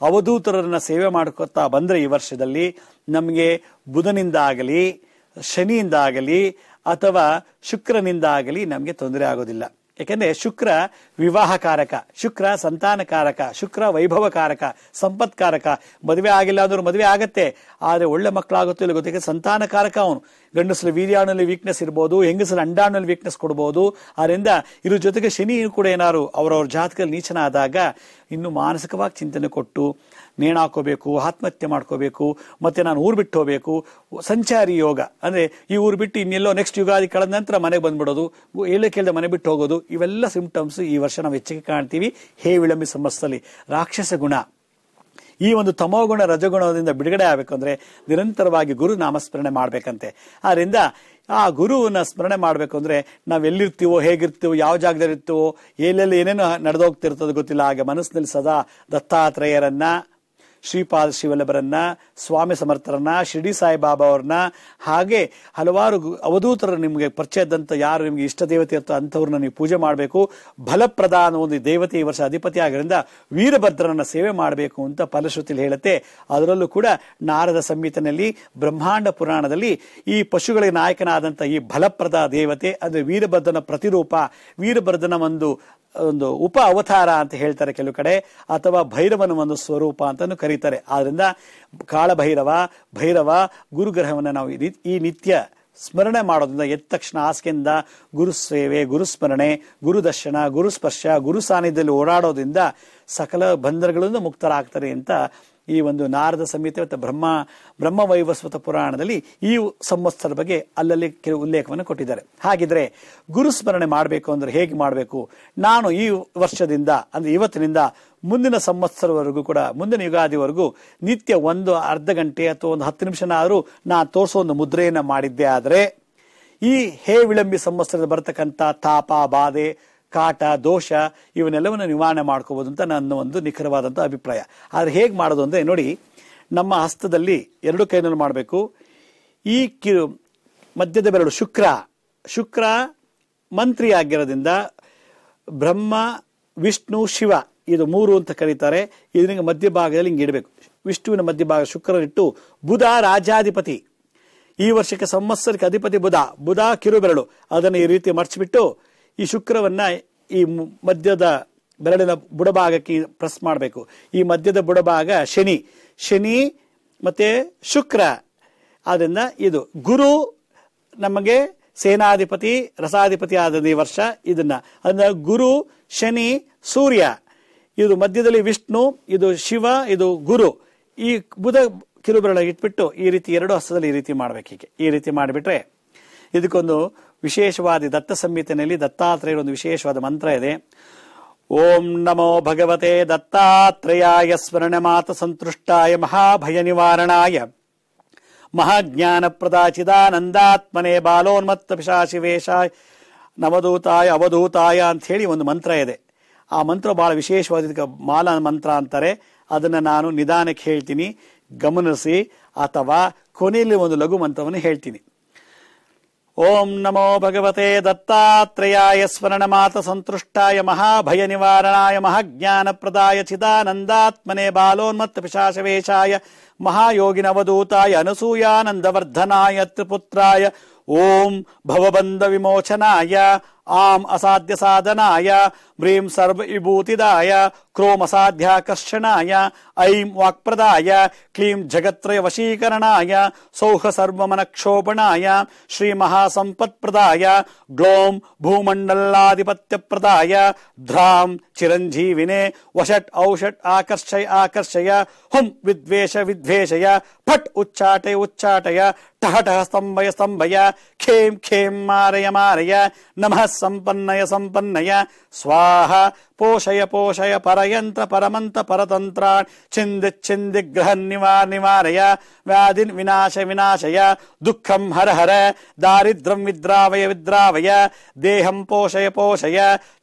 ಅವಧೂತರನ್ನ ಸೇವೆ ಮಾಡ್ಕೊತಾ ಬಂದ್ರೆ ಈ ವರ್ಷದಲ್ಲಿ ನಮಗೆ ಬುಧನಿಂದಾಗಲಿ, ಶನಿಯಿಂದಾಗಲಿ ಅಥವಾ ಶುಕ್ರನಿಂದಾಗಲಿ ನಮಗೆ ತೊಂದರೆ ಆಗೋದಿಲ್ಲ. ಯಾಕೆಂದ್ರೆ ಶುಕ್ರ ವಿವಾಹಕಾರಕ, ಶುಕ್ರ ಸಂತಾನಕಾರಕ, ಶುಕ್ರ ವೈಭವಕಾರಕ, ಸಂಪತ್ಕಾರಕ. ಮದುವೆ ಆಗಿಲ್ಲ ಅಂದ್ರೂ ಮದುವೆ ಆಗತ್ತೆ, ಆದ್ರೆ ಒಳ್ಳೆ ಮಕ್ಕಳಾಗುತ್ತೋ ಇಲ್ಲ ಗೊತ್ತಿಗೆ ಸಂತಾನಕಾರಕ ಅವನು. ಗಂಡಸರ ವೀರ್ಯಾಣುನಲ್ಲಿ ವೀಕ್ನೆಸ್ ಇರ್ಬೋದು, ಹೆಂಗಸರ ಅಂಡಾಣುನಲ್ಲಿ ವೀಕ್ನೆಸ್ ಕೊಡಬಹುದು. ಅದರಿಂದ ಇದ್ರ ಜೊತೆಗೆ ಶನಿ ಕೂಡ ಏನಾರು ಅವರವ್ರ ಜಾತಕದಲ್ಲಿ ನೀಚನ ಆದಾಗ ಇನ್ನು ಮಾನಸಿಕವಾಗಿ ಚಿಂತನೆ ಕೊಟ್ಟು ನೇಣಾಕೋಬೇಕು, ಆತ್ಮಹತ್ಯೆ ಮಾಡ್ಕೋಬೇಕು, ಮತ್ತೆ ನಾನು ಊರು ಬಿಟ್ಟು ಹೋಗ್ಬೇಕು, ಸಂಚಾರಿ ಯೋಗ ಅಂದ್ರೆ ಈ ಊರು ಬಿಟ್ಟು ಇನ್ನೆಲ್ಲೋ ನೆಕ್ಸ್ಟ್ ಯುಗಾದಿ ಕಳೆದ ನಂತರ ಮನೆಗೆ ಬಂದ್ಬಿಡೋದು, ಹೇಳೇ ಕೇಳದೆ ಮನೆ ಬಿಟ್ಟು ಹೋಗೋದು, ಇವೆಲ್ಲ ಸಿಂಪ್ಟಮ್ಸ್ ಈ ವರ್ಷ ನಾವು ಹೆಚ್ಚಿಗೆ ಕಾಣ್ತೀವಿ. ಹೇ ವಿಳಂಬಿ ಸಂವತ್ಸರದಲ್ಲಿ ರಾಕ್ಷಸ ಗುಣ ಈ ಒಂದು ತಮೋಗುಣ ರಜಗುಣದಿಂದ ಬಿಡುಗಡೆ ಆಗಬೇಕು ಅಂದ್ರೆ ನಿರಂತರವಾಗಿ ಗುರು ನಾಮಸ್ಮರಣೆ ಮಾಡ್ಬೇಕಂತೆ. ಆದ್ರಿಂದ ಆ ಗುರುವನ್ನ ಸ್ಮರಣೆ ಮಾಡ್ಬೇಕು ಅಂದ್ರೆ ನಾವ್ ಎಲ್ಲಿರ್ತೀವೋ, ಹೇಗಿರ್ತೀವೋ, ಯಾವ ಜಾಗದಲ್ಲಿ ಇರ್ತೀವೋ, ಎಲ್ಲೆಲ್ಲಿ ಏನೇನು ನಡೆದೋಗ್ತಿರ್ತದೋ ಗೊತ್ತಿಲ್ಲ. ಹಾಗೆ ಮನಸ್ಸಿನಲ್ಲಿ ಸದಾ ದತ್ತಾತ್ರೇಯರನ್ನ, ಶ್ರೀಪಾದ ಶ್ರೀವಲ್ಲಭರನ್ನ, ಸ್ವಾಮಿ ಸಮರ್ಥರನ್ನ, ಶಿರ್ಡಿ ಸಾಯಿಬಾಬಾ ಅವ್ರನ್ನ, ಹಾಗೆ ಹಲವಾರು ಅವಧೂತರು ನಿಮಗೆ ಪರಿಚಯ ಇದ್ದಂತ ಯಾರು ನಿಮ್ಗೆ ಇಷ್ಟ ದೇವತೆ ಇರ್ತೋ ಅಂಥವ್ರನ್ನ ನೀವು ಪೂಜೆ ಮಾಡಬೇಕು. ಫಲಪ್ರದ ಅನ್ನೋ ಒಂದು ದೇವತೆ ಈ ವರ್ಷ ಅಧಿಪತಿ ಆಗಿರೋದ್ರಿಂದ ವೀರಭದ್ರನ ಸೇವೆ ಮಾಡಬೇಕು ಅಂತ ಫಲಶ್ರುತಿಯಲ್ಲಿ ಹೇಳುತ್ತೆ. ಅದರಲ್ಲೂ ಕೂಡ ನಾರದ ಸಂಹಿತೆಯಲ್ಲಿ ಬ್ರಹ್ಮಾಂಡ ಪುರಾಣದಲ್ಲಿ ಈ ಪಶುಗಳಿಗೆ ನಾಯಕನಾದಂಥ ಈ ಫಲಪ್ರದ ದೇವತೆ ಅಂದ್ರೆ ವೀರಭದ್ರನ ಪ್ರತಿರೂಪ, ವೀರಭದ್ರನ ಒಂದು ಉಪ ಅವತಾರ ಅಂತ ಹೇಳ್ತಾರೆ ಕೆಲವು ಕಡೆ, ಅಥವಾ ಭೈರವನ ಒಂದು ಸ್ವರೂಪ ಅಂತಾನು ಕರೀತಾರೆ. ಆದ್ರಿಂದ ಭೈರವ ಗುರುಗ್ರಹವನ್ನು ನಾವು ಈ ನಿತ್ಯ ಸ್ಮರಣೆ ಮಾಡೋದ್ರಿಂದ ಎದ್ದ ತಕ್ಷಣ ಹಾಸಿಗೆಯಿಂದ ಗುರು ಸೇವೆ, ಗುರುಸ್ಮರಣೆ, ಗುರುದರ್ಶನ, ಗುರುಸ್ಪರ್ಶ, ಗುರು ಸಾನ್ನಿಧ್ಯದಲ್ಲಿ ಓಡಾಡೋದ್ರಿಂದ ಸಕಲ ಬಂಧನಗಳಿಂದ ಮುಕ್ತರಾಗ್ತಾರೆ ಅಂತ ಈ ಒಂದು ನಾರದ ಸಂಹಿತೆ ಮತ್ತು ಬ್ರಹ್ಮ ವೈವಸ್ವತ ಪುರಾಣದಲ್ಲಿ ಈ ಸಂವತ್ಸರ ಬಗ್ಗೆ ಅಲ್ಲಲ್ಲಿ ಕೆಲವು ಉಲ್ಲೇಖವನ್ನು ಕೊಟ್ಟಿದ್ದಾರೆ. ಹಾಗಿದ್ರೆ ಗುರುಸ್ಮರಣೆ ಮಾಡಬೇಕು ಅಂದ್ರೆ ಹೇಗೆ ಮಾಡಬೇಕು? ನಾನು ಈ ವರ್ಷದಿಂದ ಅಂದ್ರೆ ಇವತ್ತಿನಿಂದ ಮುಂದಿನ ಸಂವತ್ಸರವರೆಗೂ ಕೂಡ, ಮುಂದಿನ ಯುಗಾದಿವರೆಗೂ ನಿತ್ಯ ಒಂದು ಅರ್ಧ ಗಂಟೆ ಅಥವಾ ಒಂದು 10 ನಿಮಿಷನಾದರೂ ನಾನು ತೋರಿಸೋ ಒಂದು ಮುದ್ರೆಯನ್ನ ಮಾಡಿದ್ದೆ ಆದರೆ ಈ ಹೇ ವಿಳಂಬಿ ಸಂವತ್ಸರದ ಬರತಕ್ಕಂಥ ತಾಪ, ಬಾಧೆ, ಕಾಟ, ದೋಷ ಇವನ್ನೆಲ್ಲವನ್ನು ನಿವಾರಣೆ ಮಾಡ್ಕೋಬಹುದು ಅಂತ ನನ್ನ ಒಂದು ನಿಖರವಾದಂಥ ಅಭಿಪ್ರಾಯ. ಆದ್ರೆ ಹೇಗೆ ಮಾಡೋದು ಅಂದ್ರೆ ನೋಡಿ, ನಮ್ಮ ಹಸ್ತದಲ್ಲಿ 2 ಕೈನಲ್ಲಿ ಮಾಡಬೇಕು. ಈ ಮಧ್ಯದ ಬೆರಳು ಶುಕ್ರ ಮಂತ್ರಿ ಆಗಿರೋದ್ರಿಂದ ಬ್ರಹ್ಮ, ವಿಷ್ಣು, ಶಿವ ಇದು 3 ಅಂತ ಕರೀತಾರೆ. ಇದನ್ನ ಮಧ್ಯಭಾಗದಲ್ಲಿ ಹಿಂಗೆ ಇಡಬೇಕು. ವಿಷ್ಣುವಿನ ಮಧ್ಯಭಾಗ ಶುಕ್ರನಿಟ್ಟು, ಬುಧ ರಾಜಾಧಿಪತಿ, ಈ ವರ್ಷಕ್ಕೆ ಸಂವತ್ಸರಕ್ಕೆ ಅಧಿಪತಿ ಬುಧ ಕಿರುಬೆರಳು, ಅದನ್ನು ಈ ರೀತಿ ಮರ್ಚಿಬಿಟ್ಟು ಈ ಶುಕ್ರವನ್ನ ಈ ಮಧ್ಯದ ಬೆರಳಿನ ಬುಡಭಾಗಕ್ಕೆ ಪ್ರೆಸ್ ಮಾಡಬೇಕು. ಈ ಮಧ್ಯದ ಬುಡಭಾಗ ಶನಿ ಮತ್ತೆ ಶುಕ್ರ. ಆದ್ರಿಂದ ಇದು ಗುರು ನಮಗೆ ಸೇನಾಧಿಪತಿ, ರಸಾಧಿಪತಿ ಆದ ಈ ವರ್ಷ ಅದನ್ನ ಗುರು, ಶನಿ, ಸೂರ್ಯ, ಇದು ಮಧ್ಯದಲ್ಲಿ ವಿಷ್ಣು, ಇದು ಶಿವ, ಇದು ಗುರು. ಈ ಬುಧ ಕಿರುಬೆರಳ ಇಟ್ಬಿಟ್ಟು ಈ ರೀತಿ 2 ಹಸ್ತದಲ್ಲಿ ಈ ರೀತಿ ಮಾಡ್ಬೇಕು. ಹೀಗೆ ಈ ರೀತಿ ಮಾಡಿಬಿಟ್ರೆ ಇದಕ್ಕೊಂದು ವಿಶೇಷವಾದ ದತ್ತ ಸಂಹಿತೆಯಲ್ಲಿ ದತ್ತಾತ್ರೇಯರ ಒಂದು ವಿಶೇಷವಾದ ಮಂತ್ರ ಇದೆ. ಓಂ ನಮೋ ಭಗವತೆ ದತ್ತಾತ್ರೇಯಾಯ ಸ್ಮರಣ ಮಾತ ಸಂತುಷ್ಟಾಯ ಮಹಾಭಯ ನಿವಾರಣಾಯ ಮಹಾಜ್ಞಾನ ಪ್ರದಾಚಿದಾನಂದಾತ್ಮನೆ ಬಾಲೋನ್ಮತ್ತ ಪಿಶಾಚಿವೇಶಾಯ ನವದೂತಾಯ ಅವಧೂತಾಯ ಅಂತ ಹೇಳಿ ಒಂದು ಮಂತ್ರ ಇದೆ. ಆ ಮಂತ್ರ ಬಹಳ ವಿಶೇಷವಾದ ಮಾಲಾ ಮಂತ್ರ ಅಂತಾರೆ. ಅದನ್ನ ನಾನು ನಿಧಾನಕ್ಕೆ ಹೇಳ್ತೀನಿ, ಗಮನಿಸಿ, ಅಥವಾ ಕೊನೆಯಲ್ಲಿ ಒಂದು ಲಘು ಮಂತ್ರವನ್ನು ಹೇಳ್ತೀನಿ. ಓಂ ನಮೋ ಭಗವತೆ ದತ್ತಾತ್ರೇಯಾಯ ಸ್ಮರಣ ಮಾತ ಸಂತುಷ್ಟಾಯ ಮಹಾಭಯ ನಿವಾರಣಾಯ ಮಹಾಜ್ಞಾನ ಪ್ರದಾಯ ಚಿದಾನಂದಾತ್ಮನೆ ಬಾಲೋನ್ಮತ್ತ ಪಿಶಾಚವೇಶಾಯ ಮಹಾಯೋಗಿನವಧೂತಾಯ ಅನಸೂಯಾನಂದವರ್ಧನಾಯ ತ್ರಿಪುತ್ರಾಯ ಓಂ ಭವಬಂಧ ವಿಮೋಚನಾಯ ಆಂ ಅಸಾಧ್ಯ ಸಾಧನಾಯ ಬ್ರೀಂ ಸರ್ವ ವಿಭೂತಿದಾಯ ಕ್ರೋಮ್ ಅಸಾಧ್ಯಾಕರ್ಷಣಾಯ ಐಂ ವಾಕ್ಪ್ರದಾಯ ಕ್ಲೀಂ ಜಗತ್ರಯ ವಶೀಕರಣಾಯ ಸೌಹ ಸರ್ವಮನಕ್ಷೋಪಣಾಯ ಶ್ರೀ ಮಹಾಸಂಪತ್ಪ್ರದಾಯ ಗ್ಲೋಂ ಭೂಮಂಡಲಾಧಿಪತ್ಯಪ್ರದಾಯ ಧ್ರಾಂ ಚಿರಂಜೀವಿನೇ ವಷಟ್ ಔಷಟ್ ಆಕರ್ಷಯ ಹುಂ ವಿದ್ವೇಷಯ ಫಟ್ ಉಚ್ಚಾಟಯ ಟಹ ಟಹ ಸ್ತಂಭಯ ಖೇಂ ಖೇಂ ಮಾರಯ ನಮಃ ಸಂಪನ್ನಯ ಸ್ವಾಹ ಪೋಷಯ ಪರಯಂತ್ರ ಪರಮಂತ ಪರತಂತ್ರಾನ್ ಛಿಂದಿ ಗ್ರಹ ನಿವಾರಯ ವ್ಯಾಧಿನ್ ವಿನಾಶಯ ದುಃಖಂ ಹರ ದಾರಿದ್ರ್ಯಂ ವಿದ್ರಾವಯ ದೇಹಂ ಪೋಷಯ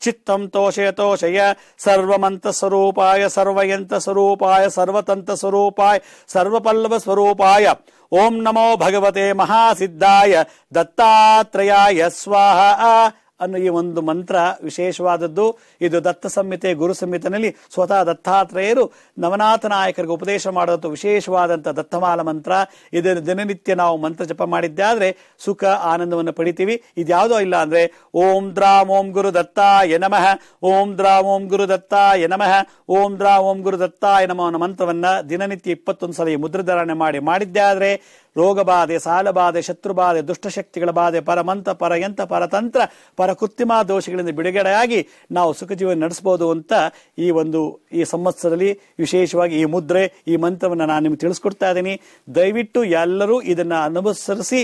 ಚಿತ್ತಂ ತೋಷಯ ಸರ್ವಮಂತ ಸ್ವರೂಪಾಯ ಸರ್ವಯಂತ್ರ ಸ್ವರೂಪಾಯ ಸರ್ವತಂತ್ರ ಸ್ವರೂಪಾಯ ಸರ್ವಪಲ್ಲವ ಸ್ವರೂಪಾಯ ಓಂ ನಮೋ ಭಗವತೆ ಮಹಾಸಿದ್ಧಾಯ ದತ್ತಾತ್ರೇಯಾಯ ಸ್ವಾಹ ಅನ್ನೋ ಈ ಒಂದು ಮಂತ್ರ ವಿಶೇಷವಾದದ್ದು. ಇದು ದತ್ತ ಸಂಹಿತೆ, ಗುರು ಸಂಹಿತೆಯಲ್ಲಿ ಸ್ವತಃ ದತ್ತಾತ್ರೇಯರು ನವನಾಥ ನಾಯಕರಿಗೆ ಉಪದೇಶ ಮಾಡುವಂಥ ವಿಶೇಷವಾದಂಥ ದತ್ತಮಾಲ ಮಂತ್ರ. ಇದನ್ನು ದಿನನಿತ್ಯ ನಾವು ಮಂತ್ರ ಜಪ ಮಾಡಿದ್ದಾದ್ರೆ ಸುಖ ಆನಂದವನ್ನು ಪಡಿತೀವಿ. ಇದ್ಯಾವುದೋ ಇಲ್ಲ ಅಂದ್ರೆ ಓಂ ದ್ರಾಂ ಓಂ ಗುರು ದತ್ತಾಯ ನಮಃ, ಓಂ ದ್ರಾಂ ಓಂ ಗುರು ದತ್ತಾಯ ನಮಃ, ಓಂ ದ್ರಾಂ ಓಂ ಗುರು ದತ್ತಾಯ ನಮಃ ಅನ್ನೋ ಮಂತ್ರವನ್ನ ದಿನನಿತ್ಯ 21 ಸಲ ಮುದ್ರಧಾರಣೆ ಮಾಡಿದ್ದಾದ್ರೆ ರೋಗಬಾಧೆ, ಸಾಲಬಾಧೆ, ಶತ್ರುಬಾಧೆ, ದುಷ್ಟಶಕ್ತಿಗಳ ಬಾಧೆ, ಪರಮಂತ ಪರಯಂತ್ರ ಪರತಂತ್ರ ಪರಕೃತ್ರಿಮ ದೋಷಗಳಿಂದ ಬಿಡುಗಡೆಯಾಗಿ ನಾವು ಸುಖ ಜೀವನ ನಡೆಸಬಹುದು ಅಂತ ಈ ಸಂವತ್ಸರದಲ್ಲಿ ವಿಶೇಷವಾಗಿ ಈ ಮುದ್ರೆ, ಈ ಮಂತ್ರವನ್ನು ನಾನು ನಿಮ್ಗೆ ತಿಳಿಸ್ಕೊಡ್ತಾ ಇದ್ದೀನಿ. ದಯವಿಟ್ಟು ಎಲ್ಲರೂ ಇದನ್ನ ಅನುಸರಿಸಿ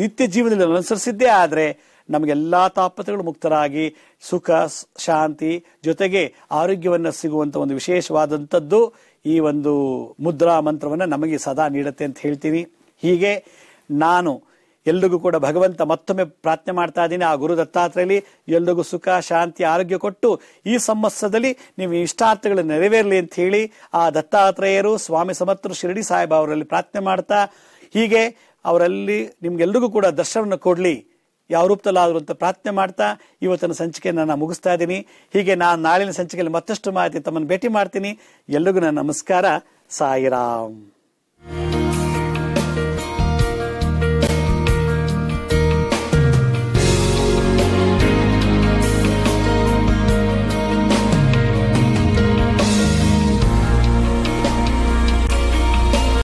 ನಿತ್ಯ ಜೀವನದಲ್ಲಿ ಅನುಸರಿಸಿದ್ದೇ ಆದ್ರೆ ನಮಗೆಲ್ಲಾ ತಾಪತ್ರಗಳು ಮುಕ್ತರಾಗಿ ಸುಖ ಶಾಂತಿ ಜೊತೆಗೆ ಆರೋಗ್ಯವನ್ನು ಸಿಗುವಂತ ಒಂದು ವಿಶೇಷವಾದಂಥದ್ದು ಈ ಒಂದು ಮುದ್ರಾ ಮಂತ್ರವನ್ನು ನಮಗೆ ಸದಾ ನೀಡುತ್ತೆ ಅಂತ ಹೇಳ್ತೀನಿ. ಹೀಗೆ ನಾನು ಎಲ್ರಿಗೂ ಕೂಡ ಭಗವಂತ ಮತ್ತೊಮ್ಮೆ ಪ್ರಾರ್ಥನೆ ಮಾಡ್ತಾ ಇದ್ದೀನಿ, ಆ ಗುರು ದತ್ತಾತ್ರೇಯಲಿ ಎಲ್ರಿಗೂ ಸುಖ ಶಾಂತಿ ಆರೋಗ್ಯ ಕೊಟ್ಟು ಈ ಸಂವತ್ಸರದಲ್ಲಿ ನೀವು ಇಷ್ಟಾರ್ಥಗಳು ನೆರವೇರಲಿ ಅಂತ ಹೇಳಿ ಆ ದತ್ತಾತ್ರೇಯರು ಸ್ವಾಮಿ ಸಮರ್ಥರು ಶಿರಡಿ ಸಾಹೇಬ ಅವರಲ್ಲಿ ಪ್ರಾರ್ಥನೆ ಮಾಡ್ತಾ, ಹೀಗೆ ಅವರಲ್ಲಿ ನಿಮ್ಗೆಲ್ರಿಗೂ ಕೂಡ ದರ್ಶನವನ್ನು ಕೊಡ್ಲಿ ಯಾವ ರೂಪದಲ್ಲಾದ್ರು ಅಂತ ಪ್ರಾರ್ಥನೆ ಮಾಡ್ತಾ ಇವತ್ತಿನ ಸಂಚಿಕೆಯನ್ನು ನಾನು ಮುಗಿಸ್ತಾ ಇದ್ದೀನಿ. ಹೀಗೆ ನಾನು ನಾಳಿನ ಸಂಚಿಕೆಯಲ್ಲಿ ಮತ್ತಷ್ಟು ಮಾಹಿತಿ ತಮ್ಮನ್ನು ಭೇಟಿ ಮಾಡ್ತೀನಿ. ಎಲ್ರಿಗೂ ನನ್ನ ನಮಸ್ಕಾರ. ಸಾಯಿರಾಮ್.